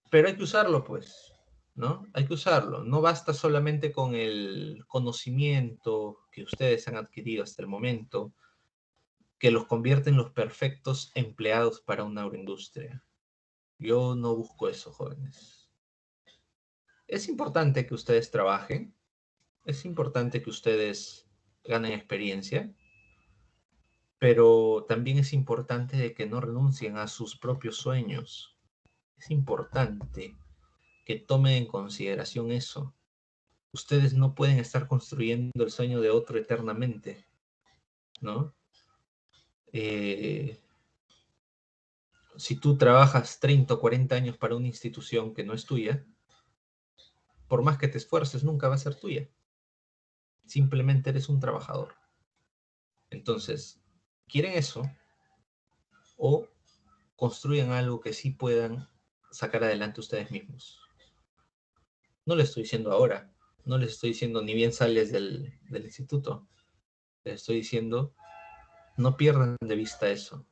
pero hay que usarlo, pues, ¿no? Hay que usarlo. No basta solamente con el conocimiento que ustedes han adquirido hasta el momento, que los convierte en los perfectos empleados para una agroindustria. Yo no busco eso, jóvenes. Es importante que ustedes trabajen, es importante que ustedes ganen experiencia, pero también es importante de que no renuncien a sus propios sueños. Es importante que tomen en consideración eso. Ustedes no pueden estar construyendo el sueño de otro eternamente, ¿no? Eh, si tú trabajas 30 o 40 años para una institución que no es tuya, por más que te esfuerces, nunca va a ser tuya. Simplemente eres un trabajador. Entonces, ¿quieren eso? O construyan algo que sí puedan sacar adelante ustedes mismos. No les estoy diciendo ahora, no les estoy diciendo ni bien sales del instituto. Les estoy diciendo, no pierdan de vista eso.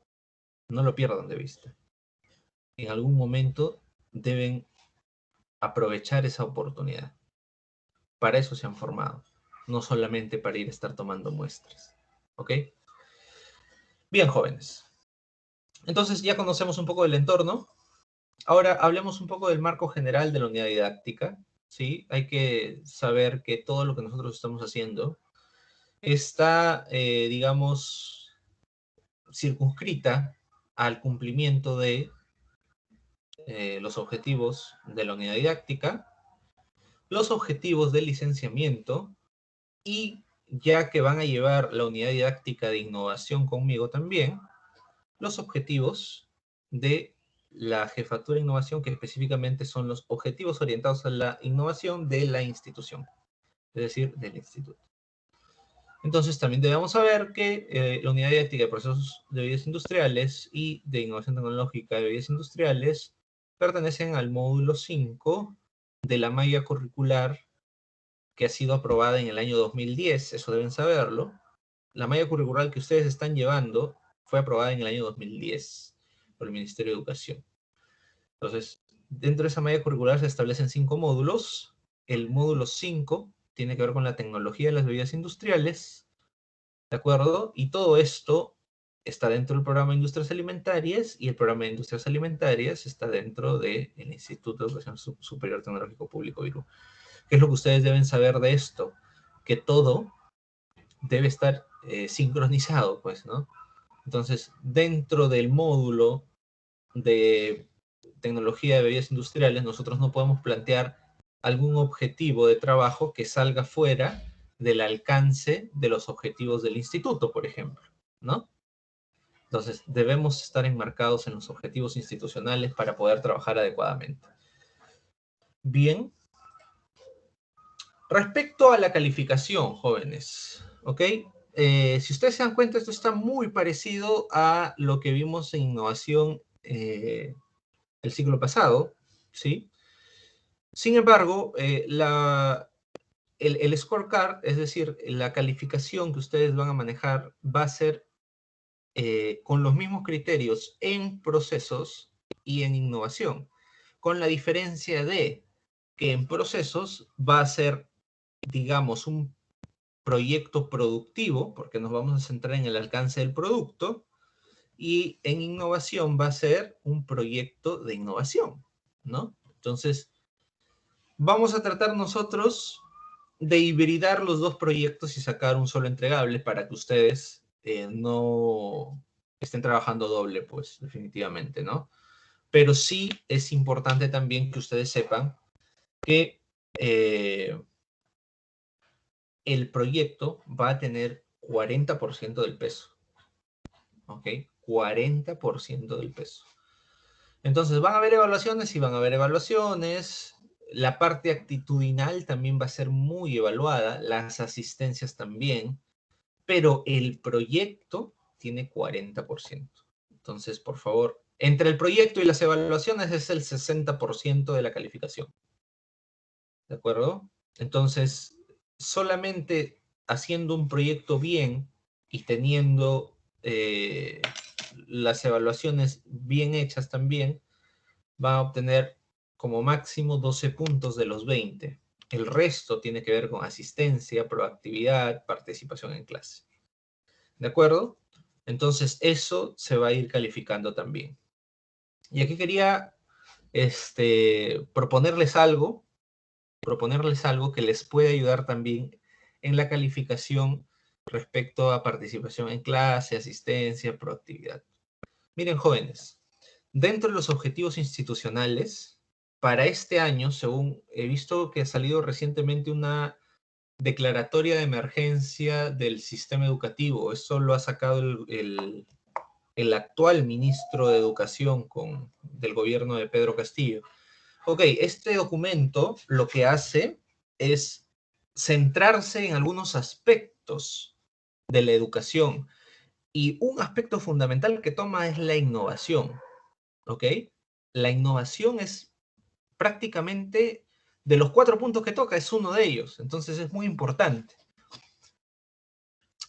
No lo pierdan de vista. En algún momento deben aprovechar esa oportunidad. Para eso se han formado, no solamente para ir a estar tomando muestras. ¿Ok? Bien, jóvenes. Entonces ya conocemos un poco del entorno. Ahora hablemos un poco del marco general de la unidad didáctica. ¿Sí? Hay que saber que todo lo que nosotros estamos haciendo está, digamos, circunscrita al cumplimiento de los objetivos de la unidad didáctica, los objetivos del licenciamiento y ya que van a llevar la unidad didáctica de innovación conmigo también, los objetivos de la jefatura de innovación, que específicamente son los objetivos orientados a la innovación de la institución, es decir, del instituto. Entonces, también debemos saber que la unidad didáctica de procesos de bebidas industriales y de innovación tecnológica de bebidas industriales pertenecen al módulo 5 de la malla curricular que ha sido aprobada en el año 2010, eso deben saberlo. La malla curricular que ustedes están llevando fue aprobada en el año 2010 por el Ministerio de Educación. Entonces, dentro de esa malla curricular se establecen 5 módulos. El módulo 5 tiene que ver con la tecnología de las bebidas industriales, ¿de acuerdo? Y todo esto está dentro del programa de Industrias Alimentarias, y el programa de Industrias Alimentarias está dentro del Instituto de Educación Superior Tecnológico Público Virú. ¿Qué es lo que ustedes deben saber de esto? Que todo debe estar sincronizado, pues, ¿no? Entonces, dentro del módulo de tecnología de bebidas industriales, nosotros no podemos plantear algún objetivo de trabajo que salga fuera del alcance de los objetivos del instituto, por ejemplo, ¿no? Entonces, debemos estar enmarcados en los objetivos institucionales para poder trabajar adecuadamente. Bien. Respecto a la calificación, jóvenes, ¿ok? Si ustedes se dan cuenta, esto está muy parecido a lo que vimos en innovación el siglo pasado, ¿sí? Sin embargo, el scorecard, es decir, la calificación que ustedes van a manejar, va a ser con los mismos criterios en procesos y en innovación, con la diferencia de que en procesos va a ser, digamos, un proyecto productivo, porque nos vamos a centrar en el alcance del producto, y en innovación va a ser un proyecto de innovación, ¿no? Entonces, vamos a tratar nosotros de hibridar los dos proyectos y sacar un solo entregable para que ustedes no estén trabajando doble, pues, definitivamente, ¿no? Pero sí es importante también que ustedes sepan que el proyecto va a tener 40% del peso, ¿ok? 40% del peso. Entonces, van a haber evaluaciones y van a haber evaluaciones. La parte actitudinal también va a ser muy evaluada, las asistencias también, pero el proyecto tiene 40%. Entonces, por favor, entre el proyecto y las evaluaciones es el 60% de la calificación. ¿De acuerdo? Entonces, solamente haciendo un proyecto bien y teniendo las evaluaciones bien hechas también, va a obtener como máximo 12 puntos de los 20. El resto tiene que ver con asistencia, proactividad, participación en clase. ¿De acuerdo? Entonces, eso se va a ir calificando también. Y aquí quería proponerles algo que les puede ayudar también en la calificación respecto a participación en clase, asistencia, proactividad. Miren, jóvenes, dentro de los objetivos institucionales, para este año, según he visto que ha salido recientemente una declaratoria de emergencia del sistema educativo, eso lo ha sacado el actual ministro de Educación del gobierno de Pedro Castillo. Ok, este documento lo que hace es centrarse en algunos aspectos de la educación, y un aspecto fundamental que toma es la innovación, ¿ok? La innovación es prácticamente, de los 4 puntos que toca, es uno de ellos, entonces es muy importante.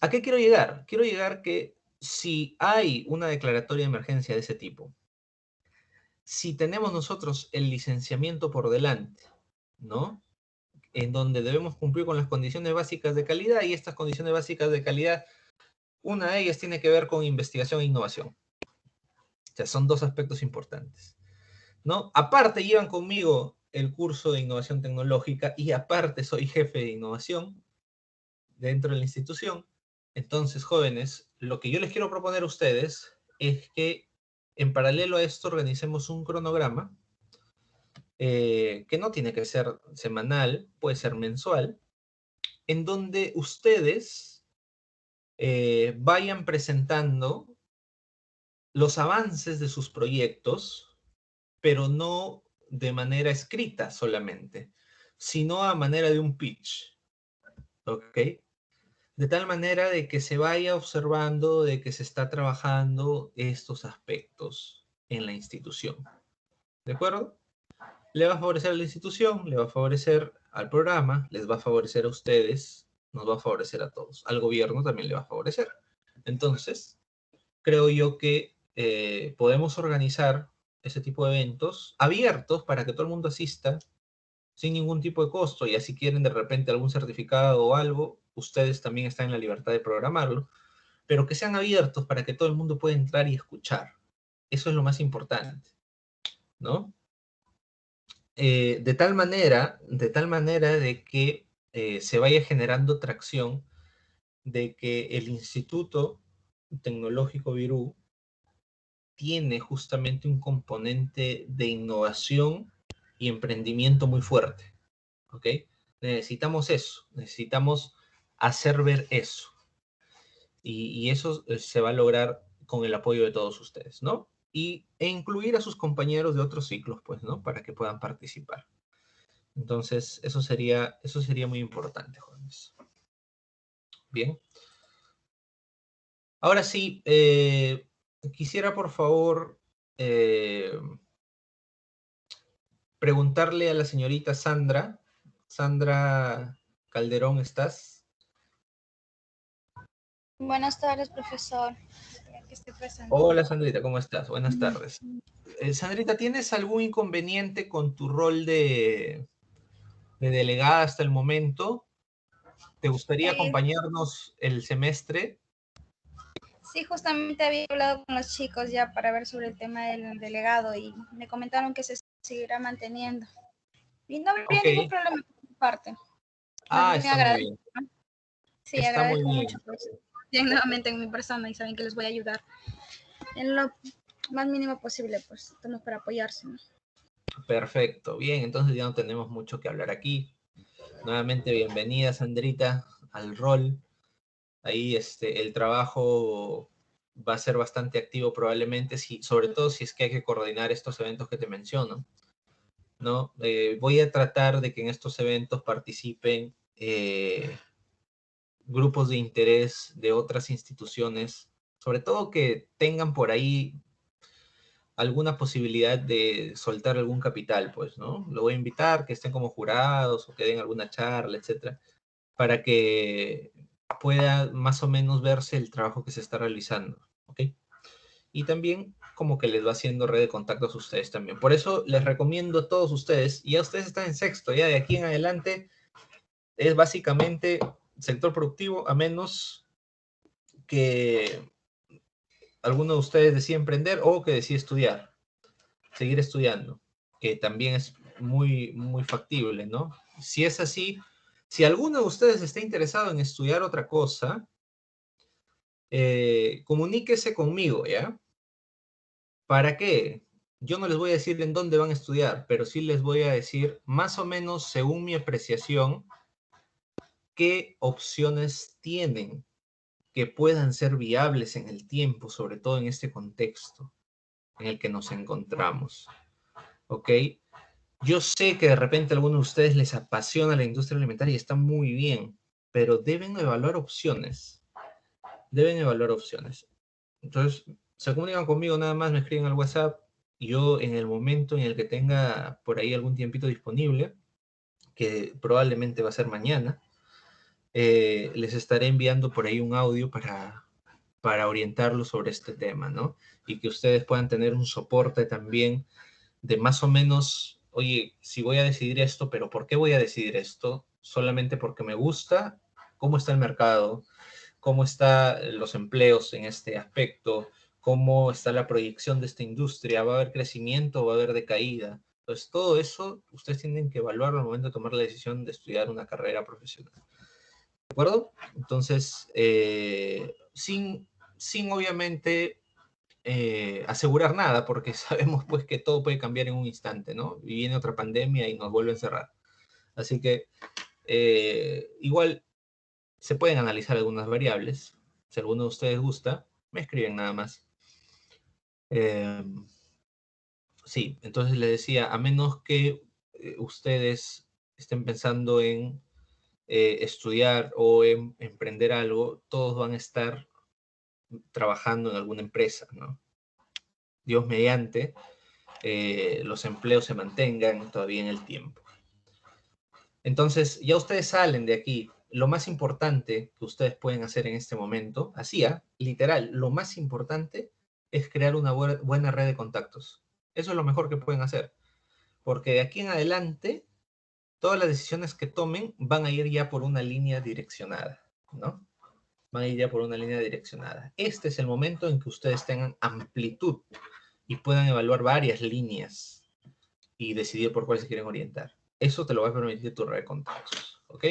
¿A qué quiero llegar? Quiero llegar que si hay una declaratoria de emergencia de ese tipo, si tenemos nosotros el licenciamiento por delante, ¿no? En donde debemos cumplir con las condiciones básicas de calidad, y estas condiciones básicas de calidad, una de ellas tiene que ver con investigación e innovación. O sea, son dos aspectos importantes, ¿no? Aparte, llevan conmigo el curso de innovación tecnológica y aparte soy jefe de innovación dentro de la institución. Entonces, jóvenes, lo que yo les quiero proponer a ustedes es que en paralelo a esto organicemos un cronograma que no tiene que ser semanal, puede ser mensual, en donde ustedes vayan presentando los avances de sus proyectos, pero no de manera escrita solamente, sino a manera de un pitch, ¿ok? De tal manera de que se vaya observando de que se está trabajando estos aspectos en la institución, ¿de acuerdo? Le va a favorecer a la institución, le va a favorecer al programa, les va a favorecer a ustedes, nos va a favorecer a todos. Al gobierno también le va a favorecer. Entonces, creo yo que podemos organizar ese tipo de eventos abiertos para que todo el mundo asista sin ningún tipo de costo, y así quieren de repente algún certificado o algo, ustedes también están en la libertad de programarlo, pero que sean abiertos para que todo el mundo pueda entrar y escuchar. Eso es lo más importante, ¿no? De tal manera de que se vaya generando tracción de que el Instituto Tecnológico Virú tiene justamente un componente de innovación y emprendimiento muy fuerte, ¿ok? Necesitamos eso, necesitamos hacer ver eso. Y eso se va a lograr con el apoyo de todos ustedes, ¿no? E incluir a sus compañeros de otros ciclos, pues, ¿no? Para que puedan participar. Entonces, eso sería muy importante, jóvenes. Bien. Ahora sí, quisiera por favor preguntarle a la señorita Sandra. Sandra Calderón, ¿estás? Buenas tardes, profesor. Aquí estoy presente. Hola, Sandrita, ¿cómo estás? Buenas tardes. Sandrita, ¿tienes algún inconveniente con tu rol de delegada hasta el momento? ¿Te gustaría Eh, acompañarnos el semestre? sí, justamente había hablado con los chicos ya para ver sobre el tema del delegado y me comentaron que se seguirá manteniendo. Y no habría Ok. ningún problema por mi parte. Más Ah, bien está muy agradezco. bien. Sí, Está muy agradezco mucho bien. por bien nuevamente en mi persona y saben que les voy a ayudar en lo más mínimo posible, pues estamos para apoyarse, ¿no? Perfecto. Bien, entonces ya no tenemos mucho que hablar aquí. Nuevamente, bienvenida, Sandrita, al rol. Ahí el trabajo va a ser bastante activo probablemente, sobre todo si es que hay que coordinar estos eventos que te menciono, ¿no? Voy a tratar de que en estos eventos participen grupos de interés de otras instituciones, sobre todo que tengan por ahí alguna posibilidad de soltar algún capital, pues, ¿no? Lo voy a invitar, que estén como jurados o que den alguna charla, etcétera, para que pueda más o menos verse el trabajo que se está realizando, ¿ok? Y también como que les va haciendo red de contactos a ustedes también. Por eso les recomiendo a todos ustedes, y ya ustedes están en sexto, ya de aquí en adelante es básicamente sector productivo, a menos que alguno de ustedes decida emprender o que decida estudiar, seguir estudiando, que también es muy, muy factible, ¿no? Si es así, si alguno de ustedes está interesado en estudiar otra cosa, comuníquese conmigo, ¿ya? ¿Para qué? Yo no les voy a decir en dónde van a estudiar, pero sí les voy a decir, más o menos, según mi apreciación, qué opciones tienen que puedan ser viables en el tiempo, sobre todo en este contexto en el que nos encontramos. ¿Ok? Yo sé que de repente a algunos de ustedes les apasiona la industria alimentaria y está muy bien, pero deben evaluar opciones. Deben evaluar opciones. Entonces, se comunican conmigo nada más, me escriben al WhatsApp y yo en el momento en el que tenga por ahí algún tiempito disponible, que probablemente va a ser mañana, les estaré enviando por ahí un audio para orientarlos sobre este tema, ¿no? Y que ustedes puedan tener un soporte también de más o menos, oye, si voy a decidir esto, pero ¿por qué voy a decidir esto? Solamente porque me gusta, cómo está el mercado, cómo están los empleos en este aspecto, cómo está la proyección de esta industria, va a haber crecimiento o va a haber decaída. Entonces, todo eso ustedes tienen que evaluar al momento de tomar la decisión de estudiar una carrera profesional. ¿De acuerdo? Entonces, sin obviamente asegurar nada, porque sabemos pues que todo puede cambiar en un instante, ¿no? Y viene otra pandemia y nos vuelve a encerrar. Así que igual Se pueden analizar algunas variables. Si alguno de ustedes gusta, me escriben nada más. Sí, entonces les decía, a menos que ustedes estén pensando en estudiar o en emprender algo, todos van a estar trabajando en alguna empresa, ¿no? Dios mediante, los empleos se mantengan todavía en el tiempo. Entonces, ya ustedes salen de aquí. Lo más importante que ustedes pueden hacer en este momento, literal, lo más importante es crear una buena red de contactos. Eso es lo mejor que pueden hacer. Porque de aquí en adelante, todas las decisiones que tomen van a ir ya por una línea direccionada, ¿no? Van a ir ya por una línea direccionada. Este es el momento en que ustedes tengan amplitud y puedan evaluar varias líneas y decidir por cuál se quieren orientar. Eso te lo va a permitir tu red de contactos, ¿ok?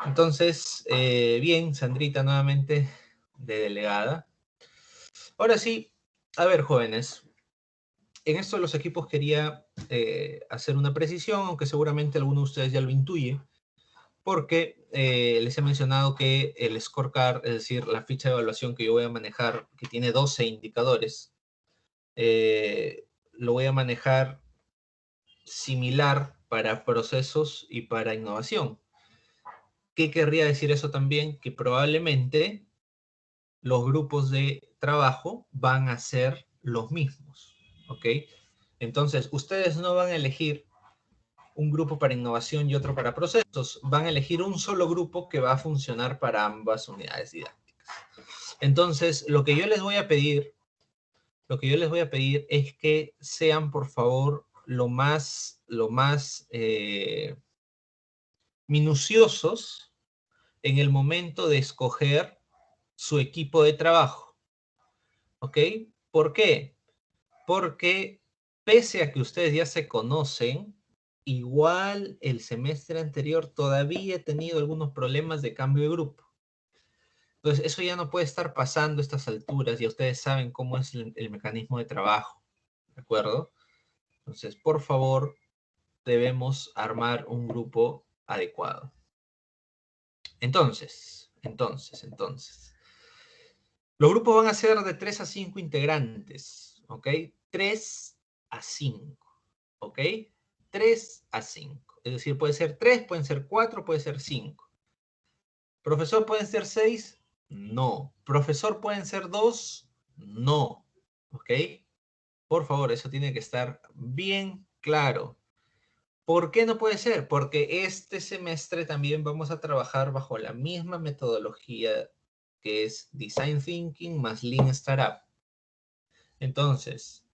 Entonces, bien, Sandrita nuevamente de delegada. Ahora sí, a ver, jóvenes, en esto de los equipos quería hacer una precisión, aunque seguramente alguno de ustedes ya lo intuye, porque les he mencionado que el scorecard, es decir, la ficha de evaluación que yo voy a manejar, que tiene 12 indicadores, lo voy a manejar similar para procesos y para innovación. ¿Qué querría decir eso también? Que probablemente los grupos de trabajo van a ser los mismos, ¿ok? Entonces, ustedes no van a elegir un grupo para innovación y otro para procesos, van a elegir un solo grupo que va a funcionar para ambas unidades didácticas. Entonces, lo que yo les voy a pedir es que sean, por favor, lo más minuciosos en el momento de escoger su equipo de trabajo, ¿ok? ¿Por qué? Porque pese a que ustedes ya se conocen, igual el semestre anterior todavía he tenido algunos problemas de cambio de grupo. Entonces, eso ya no puede estar pasando a estas alturas, y ustedes saben cómo es el mecanismo de trabajo, ¿de acuerdo? Entonces, por favor, debemos armar un grupo adecuado. Entonces, los grupos van a ser de 3 a 5 integrantes, ¿ok? 3 a 5, ¿ok? 3 a 5. Es decir, puede ser 3, pueden ser 4, puede ser 5. ¿Profesor pueden ser 6? No. ¿Profesor pueden ser 2? No. ¿Ok? Por favor, eso tiene que estar bien claro. ¿Por qué no puede ser? Porque este semestre también vamos a trabajar bajo la misma metodología que es Design Thinking más Lean Startup. Entonces,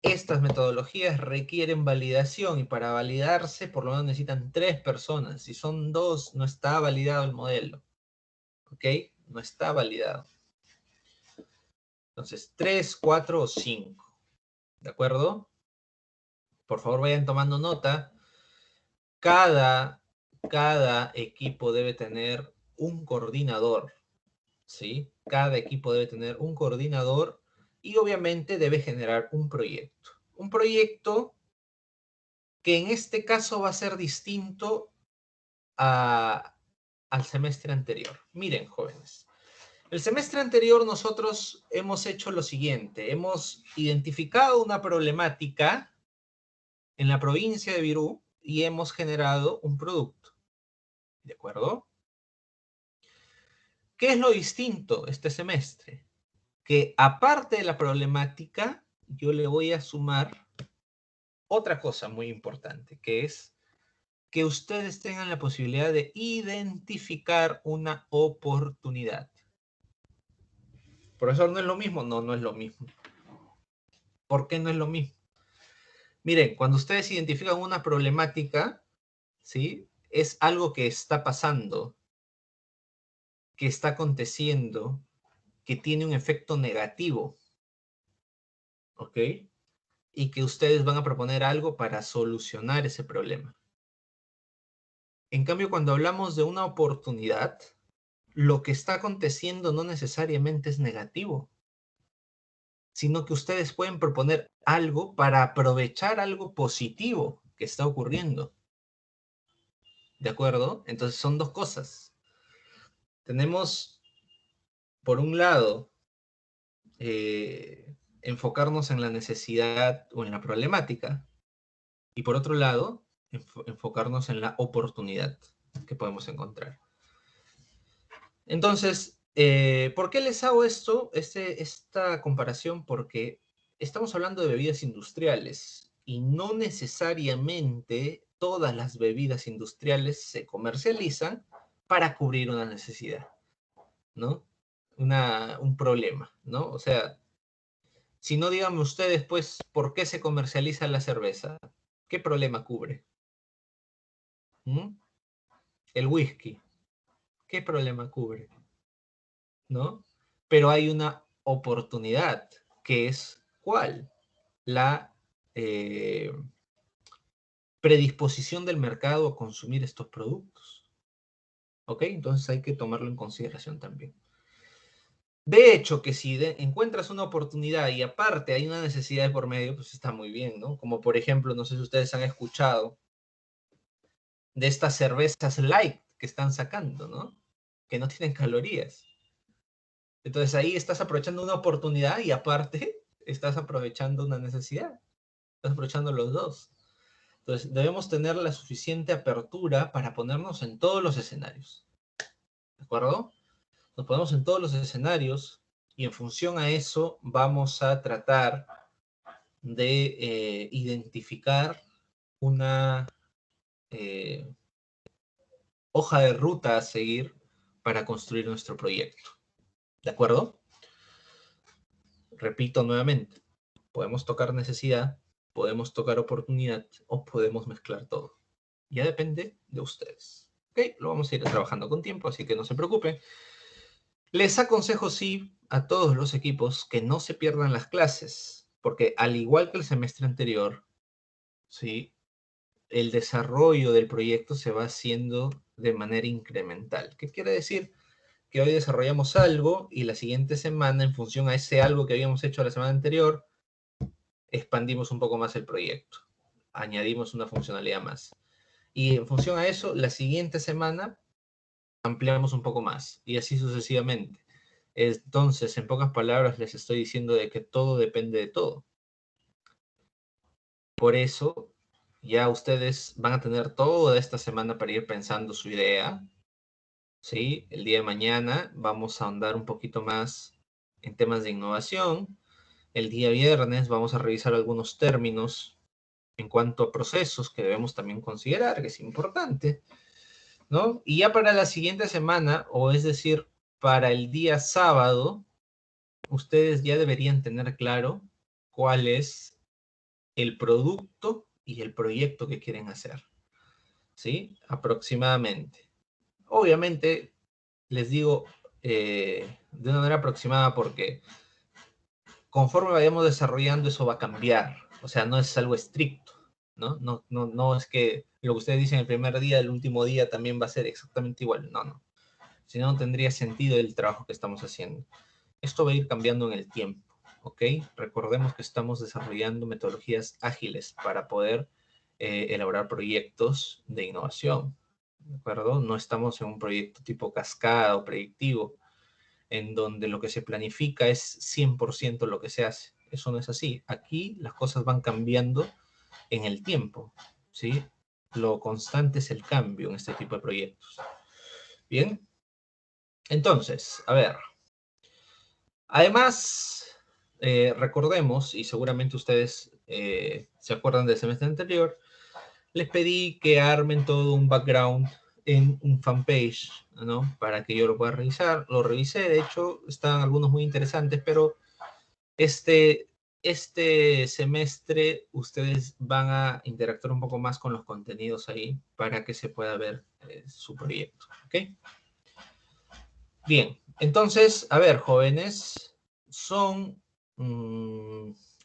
estas metodologías requieren validación y para validarse por lo menos necesitan 3 personas. Si son 2, no está validado el modelo. ¿Ok? No está validado. Entonces, 3, 4 o 5. ¿De acuerdo? Por favor, vayan tomando nota. Cada equipo debe tener un coordinador, ¿sí? Cada equipo debe tener un coordinador y obviamente debe generar un proyecto. Un proyecto que en este caso va a ser distinto al semestre anterior. Miren, jóvenes. El semestre anterior nosotros hemos hecho lo siguiente. Hemos identificado una problemática en la provincia de Virú y hemos generado un producto. ¿De acuerdo? ¿Qué es lo distinto este semestre? Que aparte de la problemática, yo le voy a sumar otra cosa muy importante, que es que ustedes tengan la posibilidad de identificar una oportunidad. ¿Profesor, no es lo mismo? No, no es lo mismo. ¿Por qué no es lo mismo? Miren, cuando ustedes identifican una problemática, ¿sí? Es algo que está pasando, que está aconteciendo, que tiene un efecto negativo, ¿ok? Y que ustedes van a proponer algo para solucionar ese problema. En cambio, cuando hablamos de una oportunidad, lo que está aconteciendo no necesariamente es negativo, sino que ustedes pueden proponer algo para aprovechar algo positivo que está ocurriendo. ¿De acuerdo? Entonces son dos cosas. tenemos, por un lado, enfocarnos en la necesidad o en la problemática, y por otro lado, enfocarnos en la oportunidad que podemos encontrar. Entonces, ¿por qué les hago esta comparación? Porque estamos hablando de bebidas industriales y no necesariamente todas las bebidas industriales se comercializan para cubrir una necesidad, ¿no? Un problema, ¿no? O sea, si no, díganme ustedes, pues, ¿por qué se comercializa la cerveza? ¿Qué problema cubre? ¿Mm? El whisky, ¿qué problema cubre? ¿No? Pero hay una oportunidad, que es ¿cuál? La predisposición del mercado a consumir estos productos. ¿Ok? Entonces hay que tomarlo en consideración también. De hecho, que si encuentras una oportunidad y aparte hay una necesidad de por medio, pues está muy bien, ¿no? Como por ejemplo, no sé si ustedes han escuchado de estas cervezas light que están sacando, ¿no? Que no tienen calorías. Entonces ahí estás aprovechando una oportunidad y aparte estás aprovechando una necesidad. Estás aprovechando los dos. Entonces debemos tener la suficiente apertura para ponernos en todos los escenarios. ¿De acuerdo? Nos ponemos en todos los escenarios y en función a eso vamos a tratar de identificar una hoja de ruta a seguir para construir nuestro proyecto. ¿De acuerdo? Repito nuevamente, podemos tocar necesidad, podemos tocar oportunidad o podemos mezclar todo. Ya depende de ustedes. ¿Ok? Lo vamos a ir trabajando con tiempo, así que no se preocupen. Les aconsejo, sí, a todos los equipos que no se pierdan las clases, porque al igual que el semestre anterior, ¿sí? El desarrollo del proyecto se va haciendo de manera incremental. ¿Qué quiere decir? Que hoy desarrollamos algo y la siguiente semana, en función a ese algo que habíamos hecho la semana anterior, expandimos un poco más el proyecto. Añadimos una funcionalidad más. Y en función a eso, la siguiente semana ampliamos un poco más. Y así sucesivamente. Entonces, en pocas palabras, les estoy diciendo de que todo depende de todo. Por eso, ya ustedes van a tener toda esta semana para ir pensando su idea. ¿Sí? El día de mañana vamos a ahondar un poquito más en temas de innovación. El día viernes vamos a revisar algunos términos en cuanto a procesos que debemos también considerar, que es importante, ¿no? Y ya para la siguiente semana, o es decir, para el día sábado, ustedes ya deberían tener claro cuál es el producto y el proyecto que quieren hacer, ¿sí? Aproximadamente. Obviamente, les digo de una manera aproximada porque conforme vayamos desarrollando eso va a cambiar. O sea, no es algo estricto, ¿no? No es que lo que ustedes dicen el primer día, el último día también va a ser exactamente igual. No. Si no, no tendría sentido el trabajo que estamos haciendo. Esto va a ir cambiando en el tiempo, ¿ok? Recordemos que estamos desarrollando metodologías ágiles para poder elaborar proyectos de innovación, ¿de acuerdo? No estamos en un proyecto tipo cascada o predictivo, en donde lo que se planifica es 100% lo que se hace. Eso no es así. Aquí las cosas van cambiando en el tiempo, ¿sí? Lo constante es el cambio en este tipo de proyectos. Bien. Entonces, a ver. Además, recordemos, y seguramente ustedes se acuerdan del semestre anterior, les pedí que armen todo un background en un fanpage, ¿no? Para que yo lo pueda revisar. Lo revisé, de hecho, están algunos muy interesantes, pero este semestre ustedes van a interactuar un poco más con los contenidos ahí para que se pueda ver su proyecto, ¿ok? Bien, entonces, a ver, jóvenes, son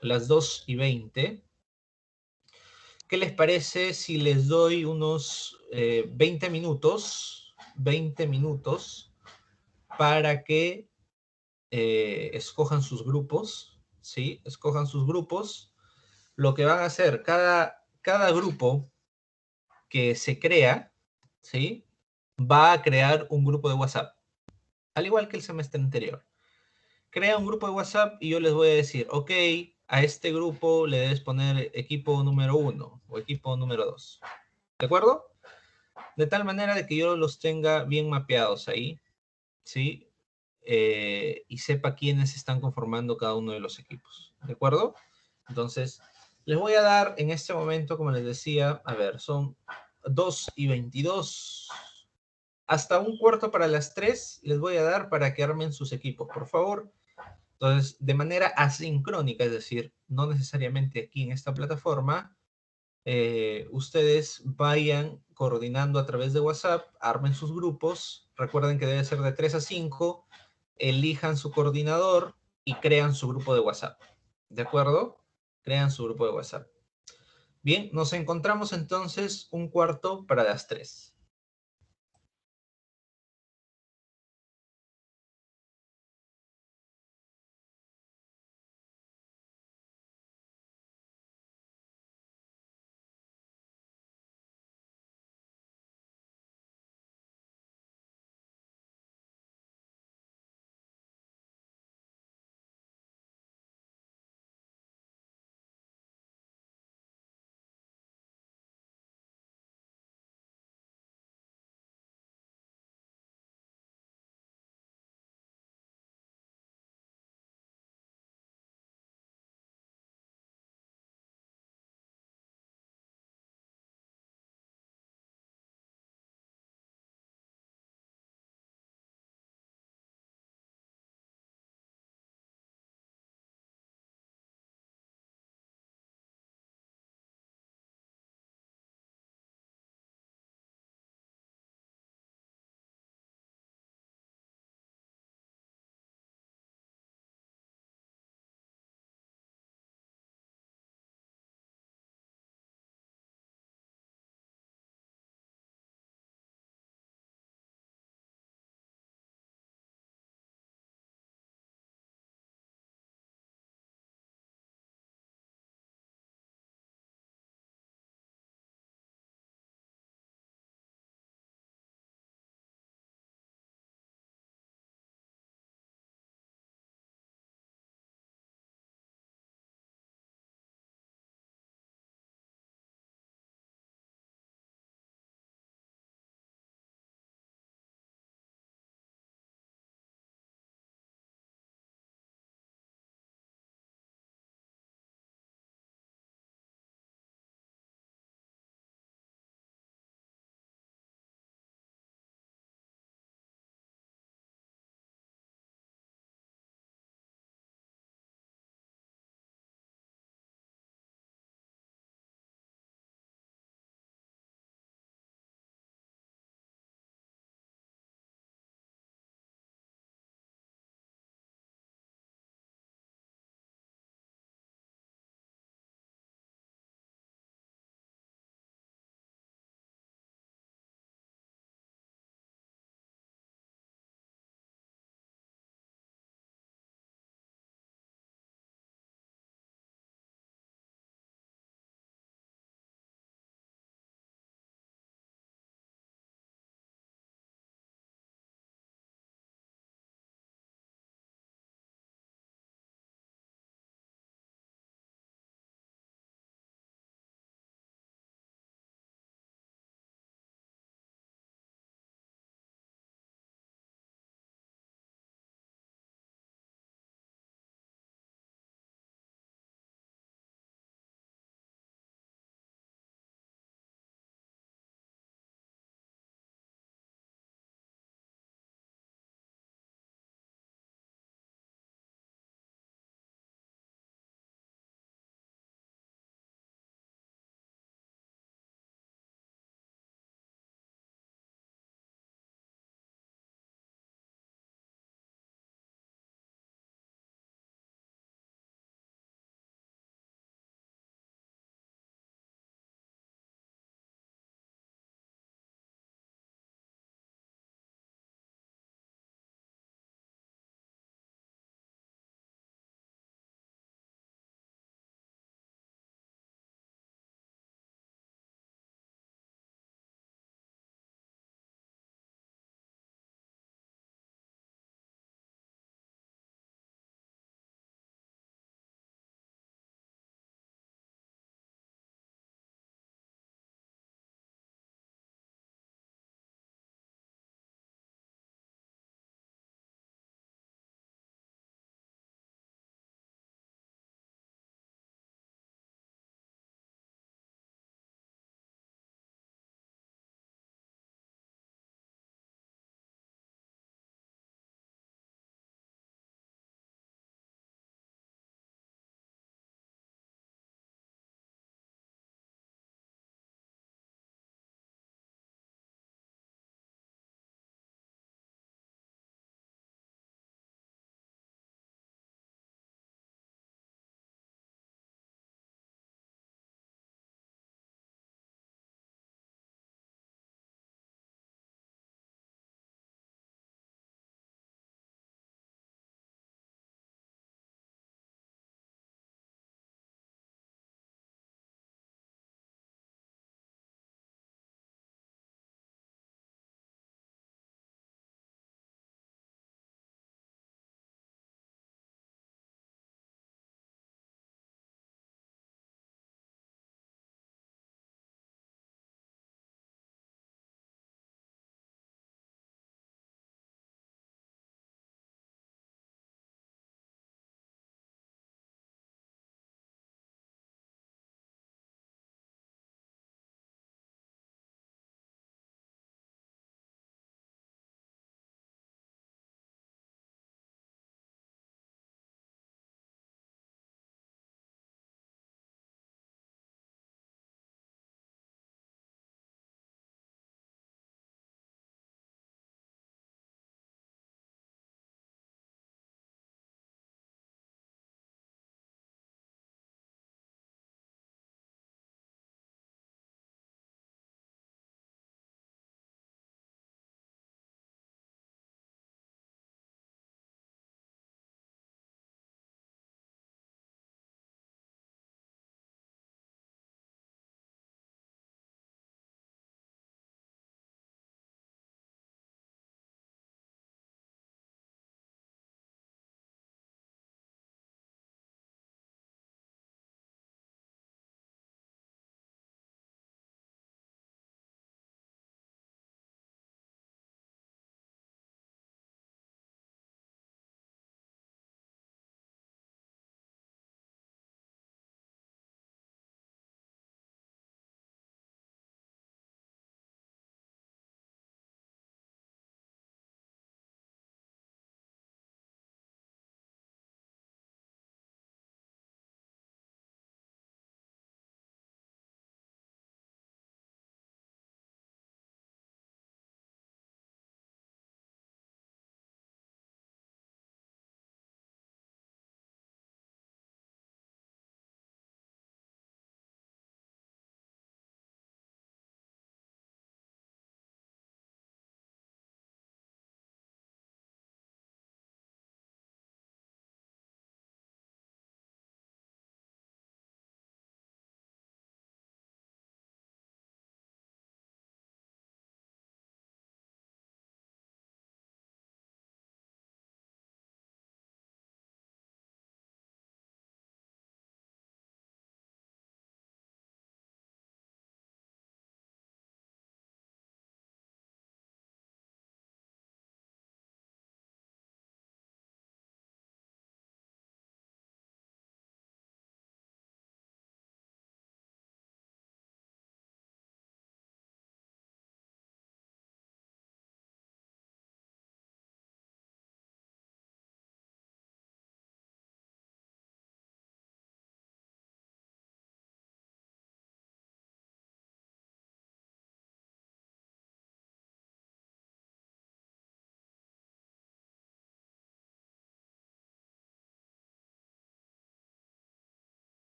las 2:20. ¿Qué les parece si les doy unos 20 minutos, 20 minutos para que escojan sus grupos, ¿sí? Escojan sus grupos. Lo que van a hacer, cada grupo que se crea, ¿sí? Va a crear un grupo de WhatsApp, al igual que el semestre anterior. Crea un grupo de WhatsApp y yo les voy a decir, ok, a este grupo le debes poner equipo número 1 o equipo número 2. ¿De acuerdo? De tal manera de que yo los tenga bien mapeados ahí, ¿sí? Y sepa quiénes están conformando cada uno de los equipos. ¿De acuerdo? Entonces, les voy a dar en este momento, como les decía, a ver, son 2:22. Hasta un cuarto para las 3 les voy a dar para que armen sus equipos, por favor. Entonces, de manera asincrónica, es decir, no necesariamente aquí en esta plataforma, ustedes vayan coordinando a través de WhatsApp, armen sus grupos, recuerden que debe ser de 3 a 5, elijan su coordinador y crean su grupo de WhatsApp. ¿De acuerdo? Crean su grupo de WhatsApp. Bien, nos encontramos entonces un cuarto para las 3.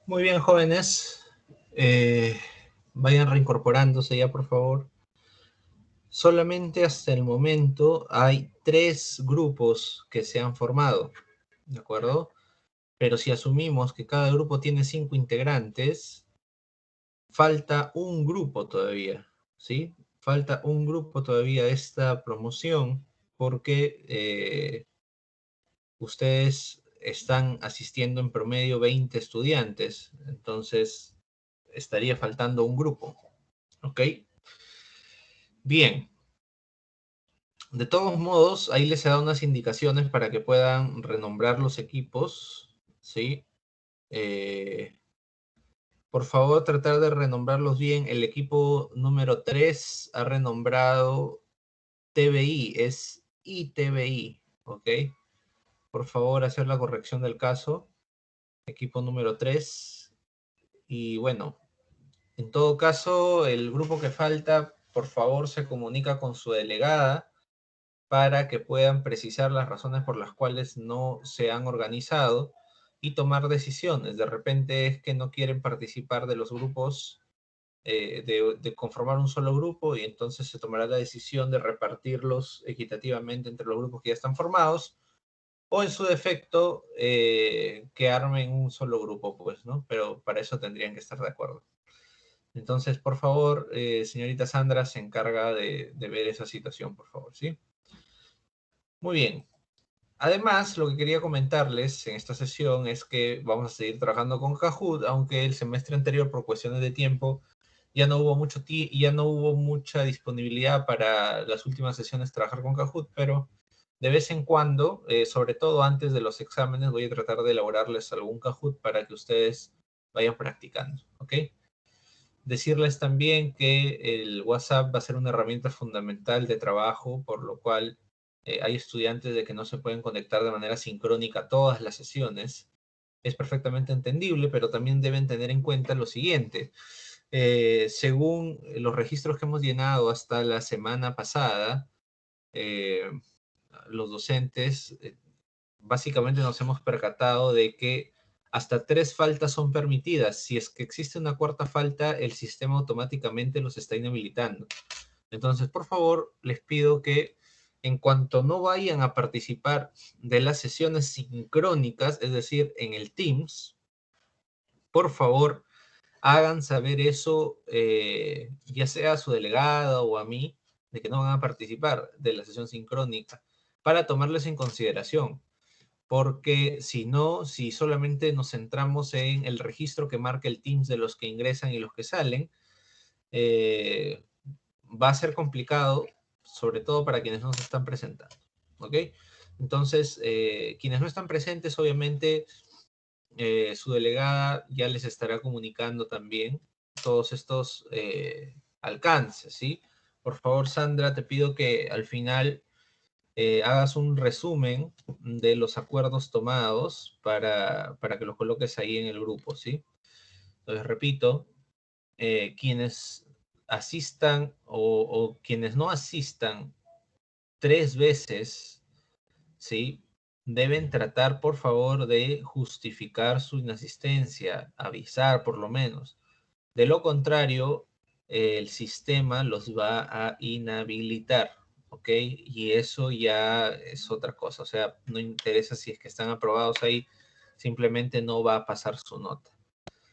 Muy bien, jóvenes. Vayan reincorporándose ya, por favor. Solamente hasta el momento hay 3 grupos que se han formado, ¿de acuerdo? Pero si asumimos que cada grupo tiene 5 integrantes, falta un grupo todavía, ¿sí? Falta un grupo todavía de esta promoción porque ustedes están asistiendo en promedio 20 estudiantes, entonces estaría faltando un grupo, ¿ok? Bien, de todos modos, ahí les he dado unas indicaciones para que puedan renombrar los equipos, ¿sí? Eh, por favor, tratar de renombrarlos bien. El equipo número 3 ha renombrado TBI, es ITBI, ¿ok? Por favor, hacer la corrección del caso. Equipo número 3. Y bueno, en todo caso, el grupo que falta, por favor, se comunica con su delegada para que puedan precisar las razones por las cuales no se han organizado y tomar decisiones. De repente es que no quieren participar de los grupos, de conformar un solo grupo, y entonces se tomará la decisión de repartirlos equitativamente entre los grupos que ya están formados, o en su defecto, que armen un solo grupo, pues, ¿no? Pero para eso tendrían que estar de acuerdo. Entonces, por favor, señorita Sandra se encarga de ver esa situación, por favor, ¿sí? Muy bien. Además, lo que quería comentarles en esta sesión es que vamos a seguir trabajando con Kahoot, aunque el semestre anterior, por cuestiones de tiempo, ya no hubo mucha disponibilidad para las últimas sesiones trabajar con Kahoot, pero de vez en cuando, sobre todo antes de los exámenes, voy a tratar de elaborarles algún Kahoot para que ustedes vayan practicando, ¿ok? Decirles también que el WhatsApp va a ser una herramienta fundamental de trabajo, por lo cual hay estudiantes de que no se pueden conectar de manera sincrónica a todas las sesiones. Es perfectamente entendible, pero también deben tener en cuenta lo siguiente. Según los registros que hemos llenado hasta la semana pasada, eh, los docentes básicamente nos hemos percatado de que hasta 3 faltas son permitidas. Si es que existe una cuarta falta, el sistema automáticamente los está inhabilitando. Entonces, por favor, les pido que en cuanto no vayan a participar de las sesiones sincrónicas, es decir, en el Teams, por favor, hagan saber eso, ya sea a su delegada o a mí, de que no van a participar de la sesión sincrónica, para tomarles en consideración. Porque si no, si solamente nos centramos en el registro que marca el Teams de los que ingresan y los que salen, eh, va a ser complicado, sobre todo para quienes no se están presentando, ¿ok? Entonces, quienes no están presentes, obviamente, su delegada ya les estará comunicando también todos estos alcances, ¿sí? Por favor, Sandra, te pido que al final hagas un resumen de los acuerdos tomados para que los coloques ahí en el grupo, ¿sí? Entonces, repito, quienes asistan o quienes no asistan 3 veces, ¿sí? Deben tratar, por favor, de justificar su inasistencia, avisar por lo menos. De lo contrario, el sistema los va a inhabilitar, ¿ok? Y eso ya es otra cosa. O sea, no interesa si es que están aprobados ahí, simplemente no va a pasar su nota.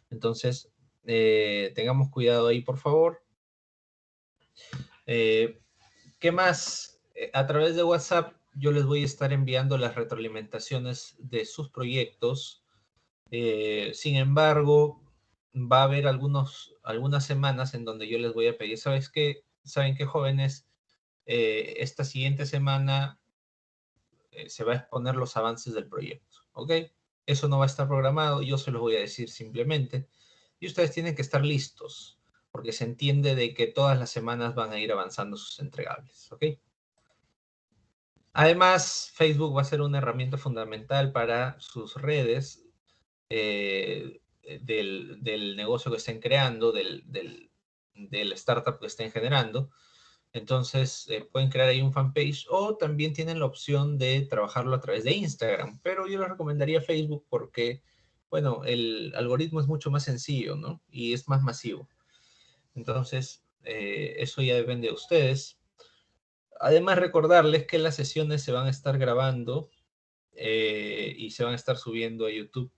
Entonces, tengamos cuidado ahí, por favor. Eh, ¿Qué más? A través de WhatsApp yo les voy a estar enviando las retroalimentaciones de sus proyectos. Sin embargo, va a haber algunas semanas en donde yo les voy a pedir, ¿sabes qué? ¿Saben qué, jóvenes? Esta siguiente semana se va a exponer los avances del proyecto, ¿ok? Eso no va a estar programado, yo se los voy a decir simplemente. Y ustedes tienen que estar listos, porque se entiende de que todas las semanas van a ir avanzando sus entregables, ¿ok? Además, Facebook va a ser una herramienta fundamental para sus redes, del negocio que estén creando, del startup que estén generando. Entonces, pueden crear ahí un fanpage o también tienen la opción de trabajarlo a través de Instagram. Pero yo les recomendaría Facebook porque bueno, el algoritmo es mucho más sencillo, ¿no? Y es más masivo. Entonces, eso ya depende de ustedes. Además, recordarles que las sesiones se van a estar grabando y se van a estar subiendo a YouTube.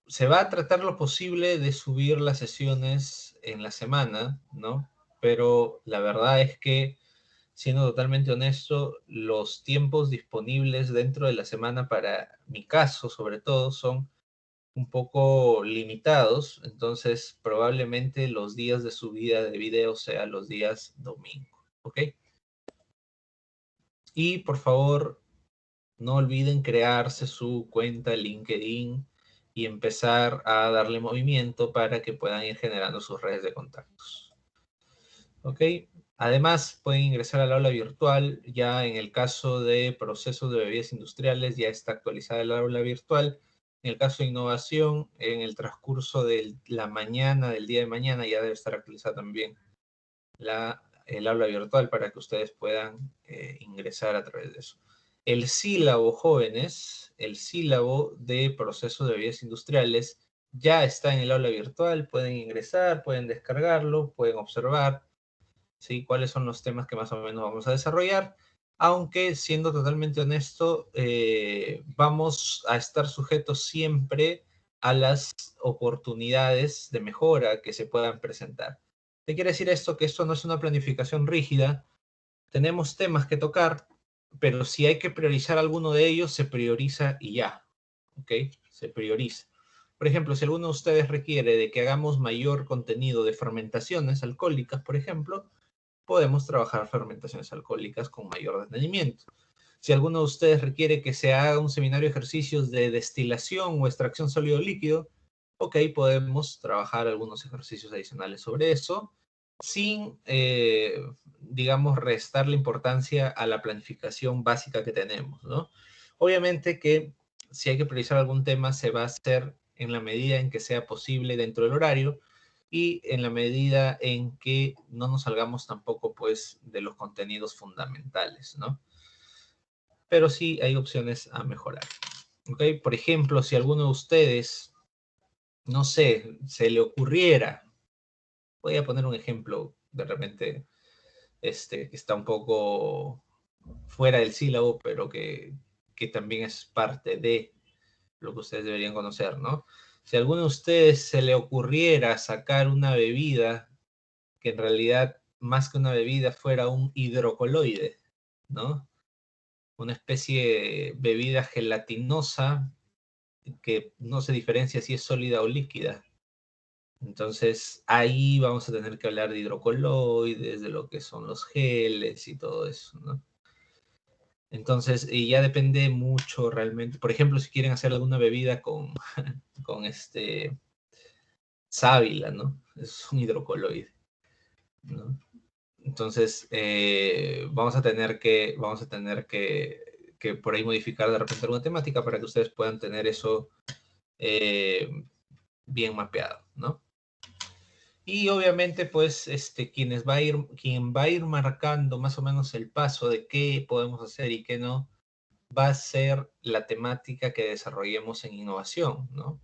Se va a tratar lo posible de subir las sesiones en la semana, ¿no? Pero la verdad es que, siendo totalmente honesto, los tiempos disponibles dentro de la semana para mi caso, sobre todo, son un poco limitados, entonces probablemente los días de subida de video sean los días domingo, ¿ok? Y por favor, no olviden crearse su cuenta LinkedIn y empezar a darle movimiento para que puedan ir generando sus redes de contactos. ¿Ok? Además, pueden ingresar al aula virtual. Ya en el caso de procesos de bebidas industriales, ya está actualizada el aula virtual. En el caso de innovación, en el transcurso de la mañana, del día de mañana, ya debe estar actualizada también el aula virtual para que ustedes puedan ingresar a través de eso. El sílabo, jóvenes, el sílabo de procesos de bebidas industriales ya está en el aula virtual. Pueden ingresar, pueden descargarlo, pueden observar, ¿sí?, cuáles son los temas que más o menos vamos a desarrollar. Aunque, siendo totalmente honesto, vamos a estar sujetos siempre a las oportunidades de mejora que se puedan presentar. ¿Qué quiere decir esto? Que esto no es una planificación rígida. Tenemos temas que tocar, pero si hay que priorizar alguno de ellos, se prioriza y ya, ¿ok? Se prioriza. Por ejemplo, si alguno de ustedes requiere de que hagamos mayor contenido de fermentaciones alcohólicas, por ejemplo, podemos trabajar fermentaciones alcohólicas con mayor detenimiento. Si alguno de ustedes requiere que se haga un seminario de ejercicios de destilación o extracción sólido-líquido, ok, podemos trabajar algunos ejercicios adicionales sobre eso, sin, digamos, restarle importancia a la planificación básica que tenemos, ¿no? Obviamente que si hay que priorizar algún tema, se va a hacer en la medida en que sea posible dentro del horario y en la medida en que no nos salgamos tampoco, pues, de los contenidos fundamentales, ¿no? Pero sí hay opciones a mejorar, ¿ok? Por ejemplo, si alguno de ustedes, no sé, se le ocurriera, voy a poner un ejemplo de repente, que está un poco fuera del sílabo, pero que también es parte de lo que ustedes deberían conocer, ¿no? Si a alguno de ustedes se le ocurriera sacar una bebida que en realidad, más que una bebida, fuera un hidrocoloide, ¿no? Una especie de bebida gelatinosa que no se diferencia si es sólida o líquida. Entonces, ahí vamos a tener que hablar de hidrocoloides, de lo que son los geles y todo eso, ¿no? Entonces, y ya depende mucho realmente. Por ejemplo, si quieren hacer alguna bebida con sábila, ¿no? Es un hidrocoloide, ¿no? Entonces, vamos a tener que por ahí modificar de repente alguna temática para que ustedes puedan tener eso bien mapeado, ¿no? Y obviamente, pues, quien va a ir marcando más o menos el paso de qué podemos hacer y qué no, va a ser la temática que desarrollemos en innovación, ¿no?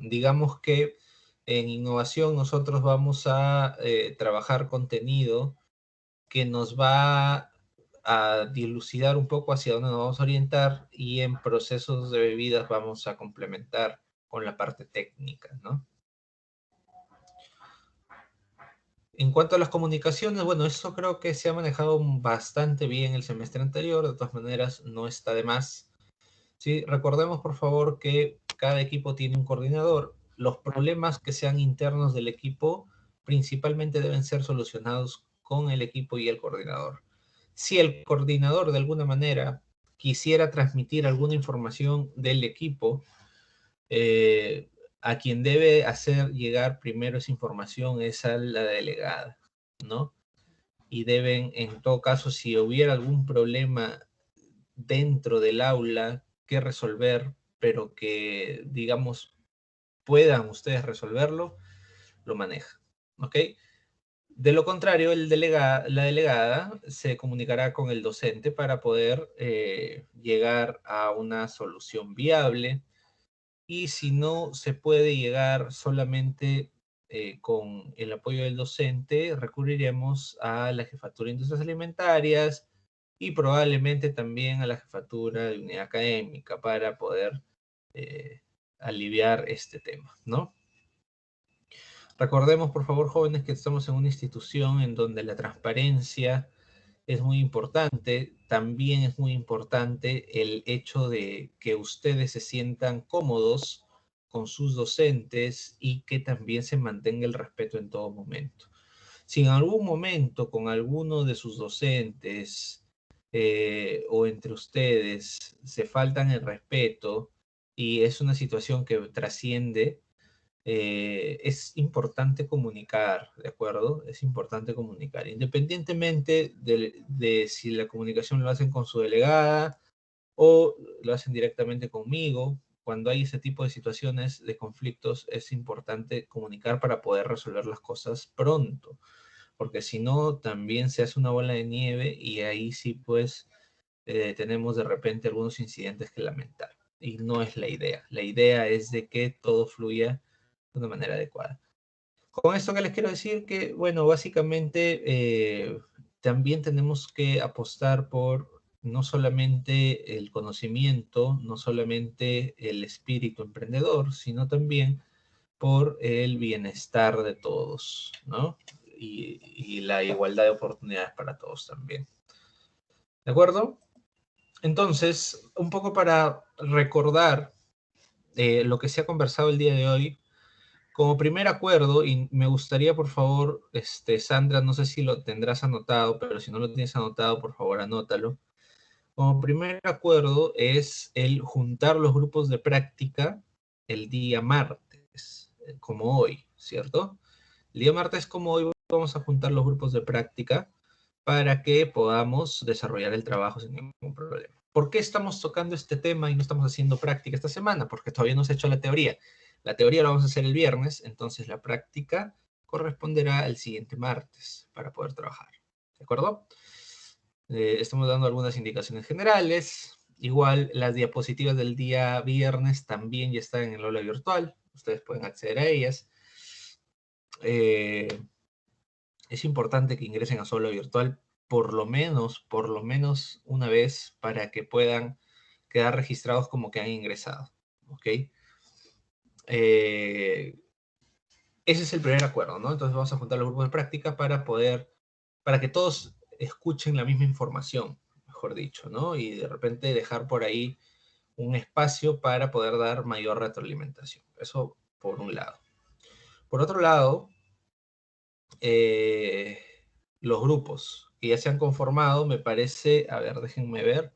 Digamos que en innovación nosotros vamos a trabajar contenido que nos va a dilucidar un poco hacia dónde nos vamos a orientar, y en procesos de bebidas vamos a complementar con la parte técnica, ¿no? En cuanto a las comunicaciones, bueno, eso creo que se ha manejado bastante bien el semestre anterior. De todas maneras, no está de más. Sí, recordemos por favor que cada equipo tiene un coordinador. Los problemas que sean internos del equipo principalmente deben ser solucionados con el equipo y el coordinador. Si el coordinador de alguna manera quisiera transmitir alguna información del equipo, a quien debe hacer llegar primero esa información es a la delegada, ¿no? Y deben, en todo caso, si hubiera algún problema dentro del aula que resolver, pero que, digamos, puedan ustedes resolverlo, lo manejan, ¿ok? De lo contrario, la delegada se comunicará con el docente para poder llegar a una solución viable. Y si no se puede llegar solamente con el apoyo del docente, recurriremos a la Jefatura de Industrias Alimentarias y probablemente también a la Jefatura de Unidad Académica para poder eh, aliviar este tema, ¿no? Recordemos, por favor, jóvenes, que estamos en una institución en donde la transparencia es muy importante. También es muy importante el hecho de que ustedes se sientan cómodos con sus docentes y que también se mantenga el respeto en todo momento. Si en algún momento con alguno de sus docentes o entre ustedes se faltan el respeto y es una situación que trasciende, es importante comunicar, ¿de acuerdo? Es importante comunicar, independientemente de si la comunicación lo hacen con su delegada o lo hacen directamente conmigo. Cuando hay ese tipo de situaciones de conflictos, es importante comunicar para poder resolver las cosas pronto, porque si no, también se hace una bola de nieve y ahí sí, pues, tenemos de repente algunos incidentes que lamentar. Y no es la idea. La idea es de que todo fluya de una manera adecuada. Con esto que les quiero decir que, bueno, básicamente también tenemos que apostar por no solamente el conocimiento, no solamente el espíritu emprendedor, sino también por el bienestar de todos, ¿no? Y la igualdad de oportunidades para todos también. ¿De acuerdo? Entonces, un poco para recordar lo que se ha conversado el día de hoy, como primer acuerdo, y me gustaría, por favor, Sandra, no sé si lo tendrás anotado, pero si no lo tienes anotado, por favor, anótalo. Como primer acuerdo es el juntar los grupos de práctica el día martes, como hoy, ¿cierto? El día martes, como hoy, vamos a juntar los grupos de práctica para que podamos desarrollar el trabajo sin ningún problema. ¿Por qué estamos tocando este tema y no estamos haciendo práctica esta semana? Porque todavía no se ha hecho la teoría. La teoría la vamos a hacer el viernes, entonces la práctica corresponderá al siguiente martes para poder trabajar. ¿De acuerdo? Estamos dando algunas indicaciones generales. Igual las diapositivas del día viernes también ya están en el aula virtual. Ustedes pueden acceder a ellas. Es importante que ingresen a su aula virtual por lo menos una vez para que puedan quedar registrados como que han ingresado. ¿Ok? Ese es el primer acuerdo, ¿no? Entonces vamos a juntar los grupos de práctica para que todos escuchen la misma información, mejor dicho, ¿no? Y de repente dejar por ahí un espacio para poder dar mayor retroalimentación. Eso por un lado. Por otro lado, los grupos que ya se han conformado, me parece, a ver, déjenme ver.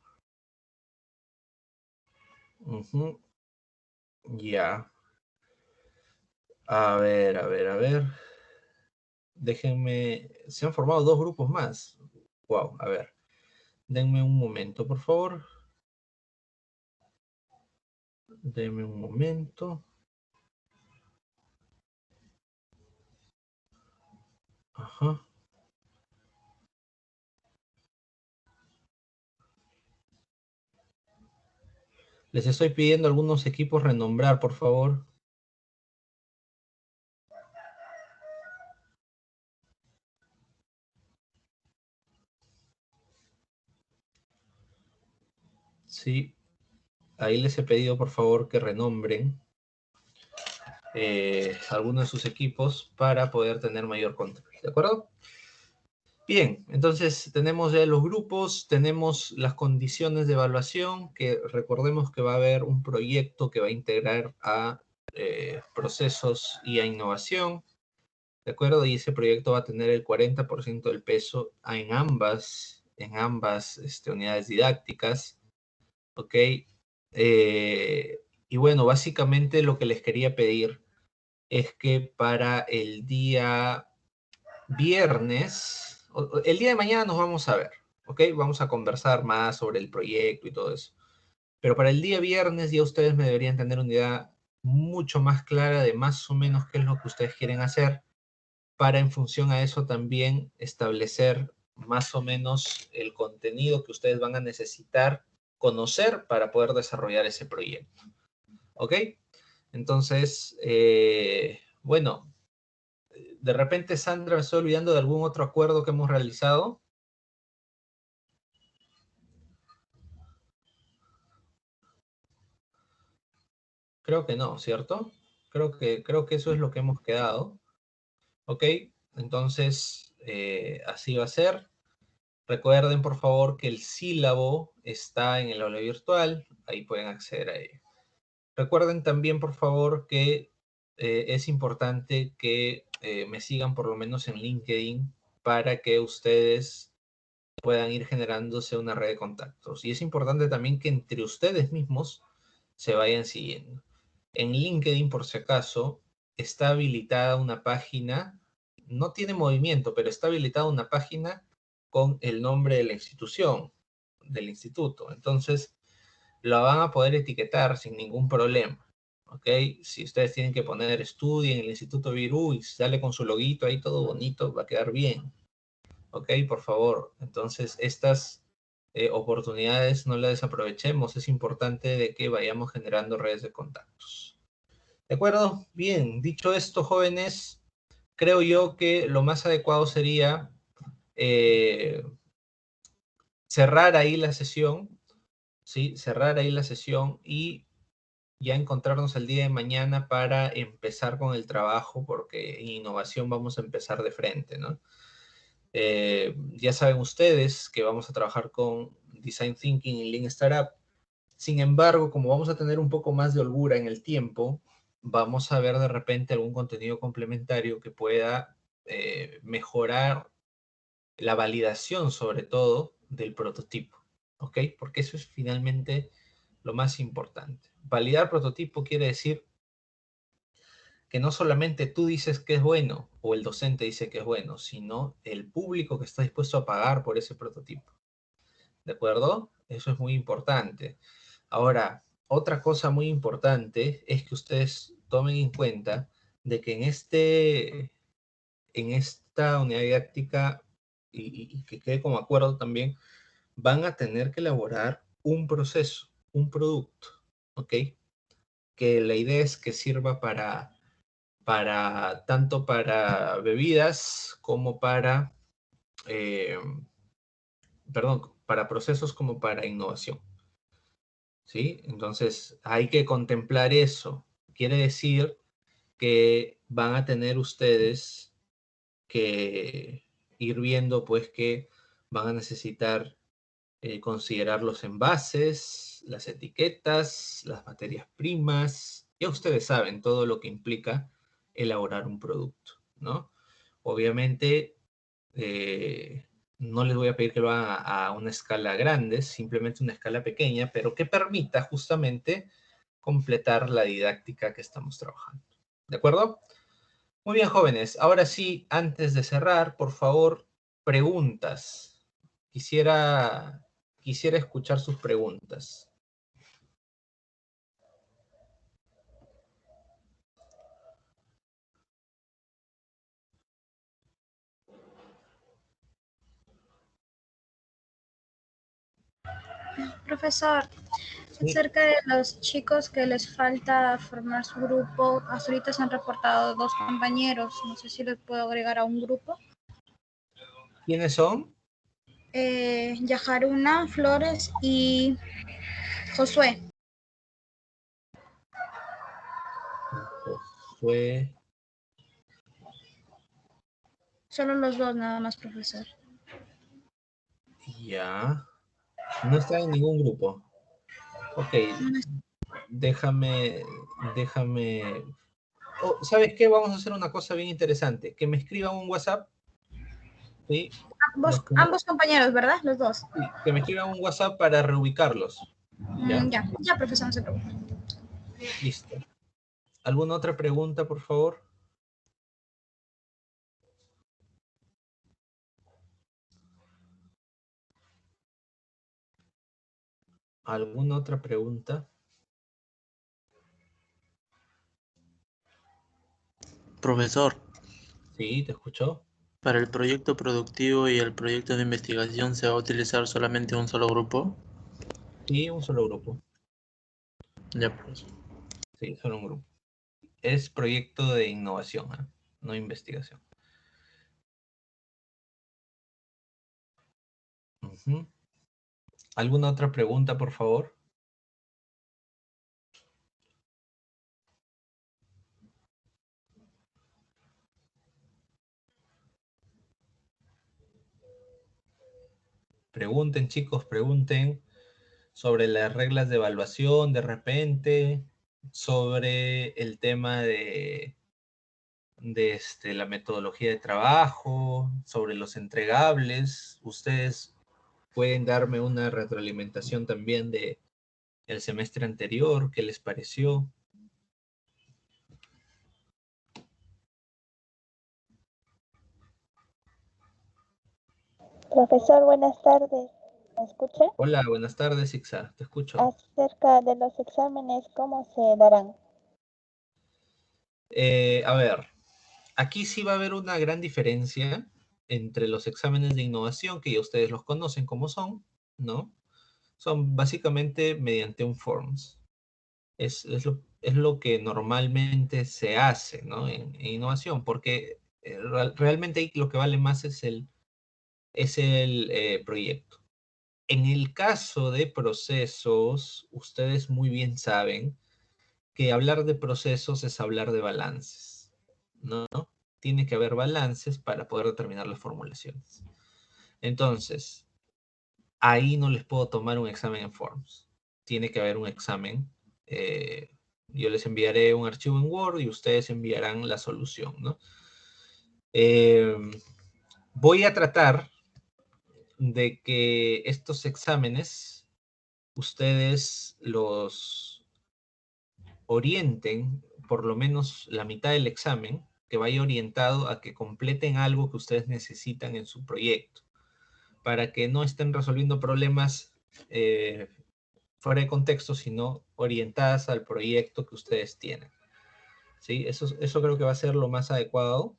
Ya. A ver. Déjenme, se han formado dos grupos más. Wow, a ver. Denme un momento, por favor. Denme un momento. Ajá. Les estoy pidiendo a algunos equipos renombrar, por favor. Sí, ahí les he pedido, por favor, que renombren algunos de sus equipos para poder tener mayor control. ¿De acuerdo? Bien, entonces tenemos ya los grupos, tenemos las condiciones de evaluación, que recordemos que va a haber un proyecto que va a integrar a procesos y a innovación, ¿de acuerdo? Y ese proyecto va a tener el 40% del peso en ambas unidades didácticas, ¿ok? Y bueno, básicamente lo que les quería pedir es que para el día viernes, el día de mañana nos vamos a ver, ¿ok? Vamos a conversar más sobre el proyecto y todo eso. Pero para el día viernes ya ustedes me deberían tener una idea mucho más clara de más o menos qué es lo que ustedes quieren hacer para en función a eso también establecer más o menos el contenido que ustedes van a necesitar conocer para poder desarrollar ese proyecto. ¿Ok? Entonces, bueno, de repente, Sandra, me estoy olvidando de algún otro acuerdo que hemos realizado. Creo que no, ¿cierto? Creo que eso es lo que hemos quedado. ¿Ok? Entonces, así va a ser. Recuerden, por favor, que el sílabo está en el aula virtual. Ahí pueden acceder a ello. Recuerden también, por favor, que es importante que me sigan por lo menos en LinkedIn para que ustedes puedan ir generándose una red de contactos. Y es importante también que entre ustedes mismos se vayan siguiendo. En LinkedIn, por si acaso, está habilitada una página, no tiene movimiento, pero está habilitada una página con el nombre de la institución, del instituto. Entonces, la van a poder etiquetar sin ningún problema. ¿Ok? Si ustedes tienen que poner estudio en el Instituto Virú y sale con su loguito ahí todo bonito, va a quedar bien. ¿Ok? Por favor. Entonces, estas oportunidades no las desaprovechemos. Es importante de que vayamos generando redes de contactos. ¿De acuerdo? Bien, dicho esto, jóvenes, creo yo que lo más adecuado sería cerrar ahí la sesión, ¿sí? Cerrar ahí la sesión y ya encontrarnos el día de mañana para empezar con el trabajo, porque en innovación vamos a empezar de frente, ¿no? Ya saben ustedes que vamos a trabajar con Design Thinking y Lean Startup. Sin embargo, como vamos a tener un poco más de holgura en el tiempo, vamos a ver de repente algún contenido complementario que pueda mejorar la validación, sobre todo, del prototipo, ¿ok? Porque eso es finalmente lo más importante. Validar prototipo quiere decir que no solamente tú dices que es bueno o el docente dice que es bueno, sino el público que está dispuesto a pagar por ese prototipo. ¿De acuerdo? Eso es muy importante. Ahora, otra cosa muy importante es que ustedes tomen en cuenta de que en esta unidad didáctica, y que quede como acuerdo también, van a tener que elaborar un proceso, un producto, ¿ok? Que la idea es que sirva para tanto para bebidas como para, eh, perdón, para procesos como para innovación, ¿sí? Entonces hay que contemplar eso. Quiere decir que van a tener ustedes que ir viendo pues que van a necesitar considerar los envases, las etiquetas, las materias primas. Ya ustedes saben todo lo que implica elaborar un producto, ¿no? Obviamente, no les voy a pedir que lo hagan a una escala grande, simplemente una escala pequeña, pero que permita justamente completar la didáctica que estamos trabajando. ¿De acuerdo? Muy bien, jóvenes. Ahora sí, antes de cerrar, por favor, preguntas. Quisiera escuchar sus preguntas. Profesor, Sí. acerca de los chicos que les falta formar su grupo, hasta ahorita se han reportado 2 compañeros. No sé si les puedo agregar a un grupo. ¿Quiénes son? Yajaruna Flores y Josué. Fue Solo los dos nada más, profesor. ya. No está en ningún grupo. Ok, déjame. Oh, ¿sabes qué? Vamos a hacer una cosa bien interesante. Que me escriban un WhatsApp, ¿sí? Ambos compañeros, ¿verdad? Los dos. Sí, que me escriban un WhatsApp para reubicarlos. ¿Ya? Ya, profesor, no se preocupe. Listo. ¿Alguna otra pregunta, por favor? ¿Alguna otra pregunta? Profesor, Sí, te escucho. Para el proyecto productivo y el proyecto de investigación se va a utilizar solamente un solo grupo. Sí, un solo grupo. Ya pues. Sí, solo un grupo. Es proyecto de innovación, ¿eh? No investigación. Ujú. ¿Alguna otra pregunta, por favor? Pregunten, chicos, pregunten sobre las reglas de evaluación de repente, sobre el tema de la metodología de trabajo, sobre los entregables. Ustedes pueden darme una retroalimentación también de el semestre anterior, qué les pareció. Profesor, buenas tardes. ¿Me escucha? Hola, buenas tardes, Ixa, te escucho. Acerca de los exámenes, ¿cómo se darán? A ver, aquí sí va a haber una gran diferencia entre los exámenes de innovación, que ya ustedes los conocen como son, ¿no? Son básicamente mediante un forms. Es lo que normalmente se hace, ¿no? En innovación, porque realmente ahí lo que vale más es el proyecto. En el caso de procesos, ustedes muy bien saben que hablar de procesos es hablar de balances, ¿no? Tiene que haber balances para poder determinar las formulaciones. Entonces, ahí no les puedo tomar un examen en Forms. Tiene que haber un examen. Yo les enviaré un archivo en Word y ustedes enviarán la solución, ¿no? Eh, Voy a tratar de que estos exámenes ustedes los orienten, por lo menos la mitad del examen, que vaya orientado a que completen algo que ustedes necesitan en su proyecto, para que no estén resolviendo problemas fuera de contexto, sino orientadas al proyecto que ustedes tienen. ¿Sí? Eso creo que va a ser lo más adecuado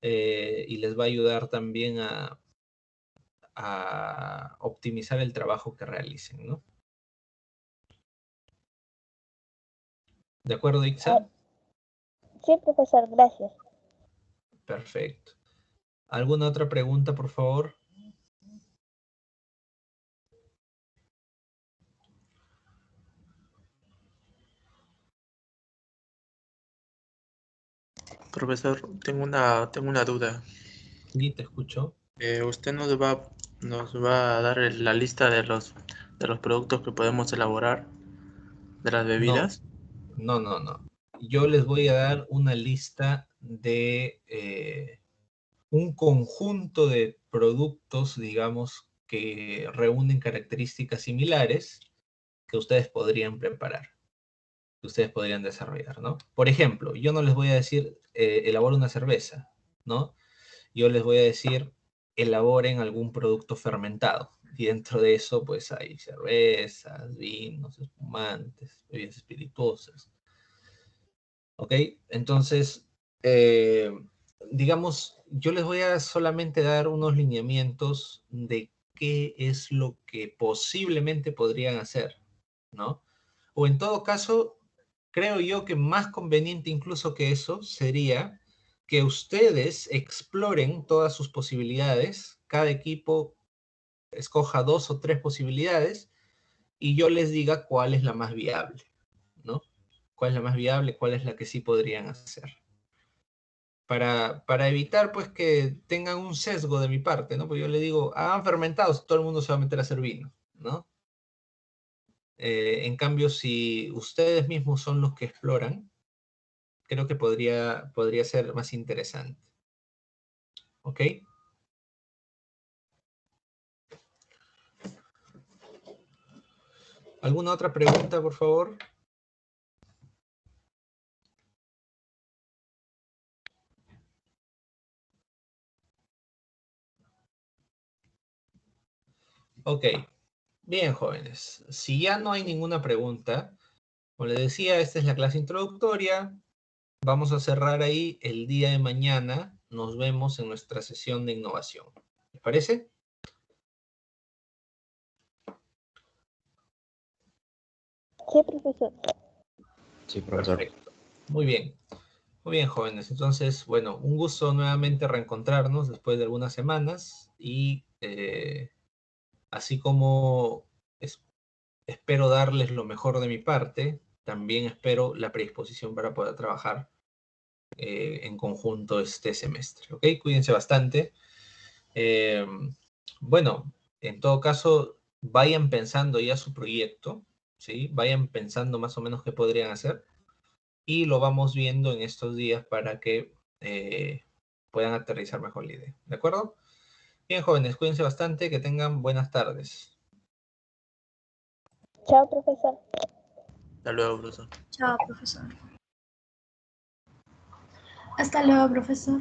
y les va a ayudar también a optimizar el trabajo que realicen, ¿no? ¿De acuerdo, Ixa? Sí, profesor, gracias. Perfecto. ¿Alguna otra pregunta, por favor? Profesor, tengo una duda. Sí, te escucho. ¿Usted nos va a dar la lista de los productos que podemos elaborar, de las No, bebidas? no. Yo les voy a dar una lista de un conjunto de productos, digamos, que reúnen características similares que ustedes podrían preparar, que ustedes podrían desarrollar, ¿no? Por ejemplo, yo no les voy a decir, elabora una cerveza, ¿no? Yo les voy a decir, elaboren algún producto fermentado. Y dentro de eso, pues hay cervezas, vinos, espumantes, bebidas espirituosas. ¿Ok? Entonces, eh, digamos, yo les voy a solamente dar unos lineamientos de qué es lo que posiblemente podrían hacer, ¿no? O en todo caso, creo yo que más conveniente incluso que eso sería que ustedes exploren todas sus posibilidades, cada equipo escoja 2 o 3 posibilidades y yo les diga cuál es la más viable, ¿no? ¿Cuál es la más viable? ¿Cuál es la que sí podrían hacer? Para evitar pues que tengan un sesgo de mi parte, ¿no? Pues yo le digo, hagan fermentados, todo el mundo se va a meter a hacer vino, ¿no? En cambio, si ustedes mismos son los que exploran, creo que podría ser más interesante. ¿Ok? ¿Alguna otra pregunta, por favor? Ok. Bien, jóvenes. Si ya no hay ninguna pregunta, como les decía, esta es la clase introductoria. Vamos a cerrar ahí el día de mañana. nos vemos en nuestra sesión de innovación. ¿Les parece? Sí, profesor. Sí, profesor. Perfecto. Muy bien. Muy bien, jóvenes. Entonces, bueno, un gusto nuevamente reencontrarnos después de algunas semanas y así como espero darles lo mejor de mi parte, también espero la predisposición para poder trabajar en conjunto este semestre. ¿Ok? Cuídense bastante. Eh, bueno, en todo caso, vayan pensando ya su proyecto, ¿sí? Vayan pensando más o menos qué podrían hacer y lo vamos viendo en estos días para que puedan aterrizar mejor la idea. ¿De acuerdo? Bien, jóvenes, cuídense bastante, que tengan buenas tardes. Chao, profesor. Hasta luego, profesor. Chao, profesor. Hasta luego, profesor.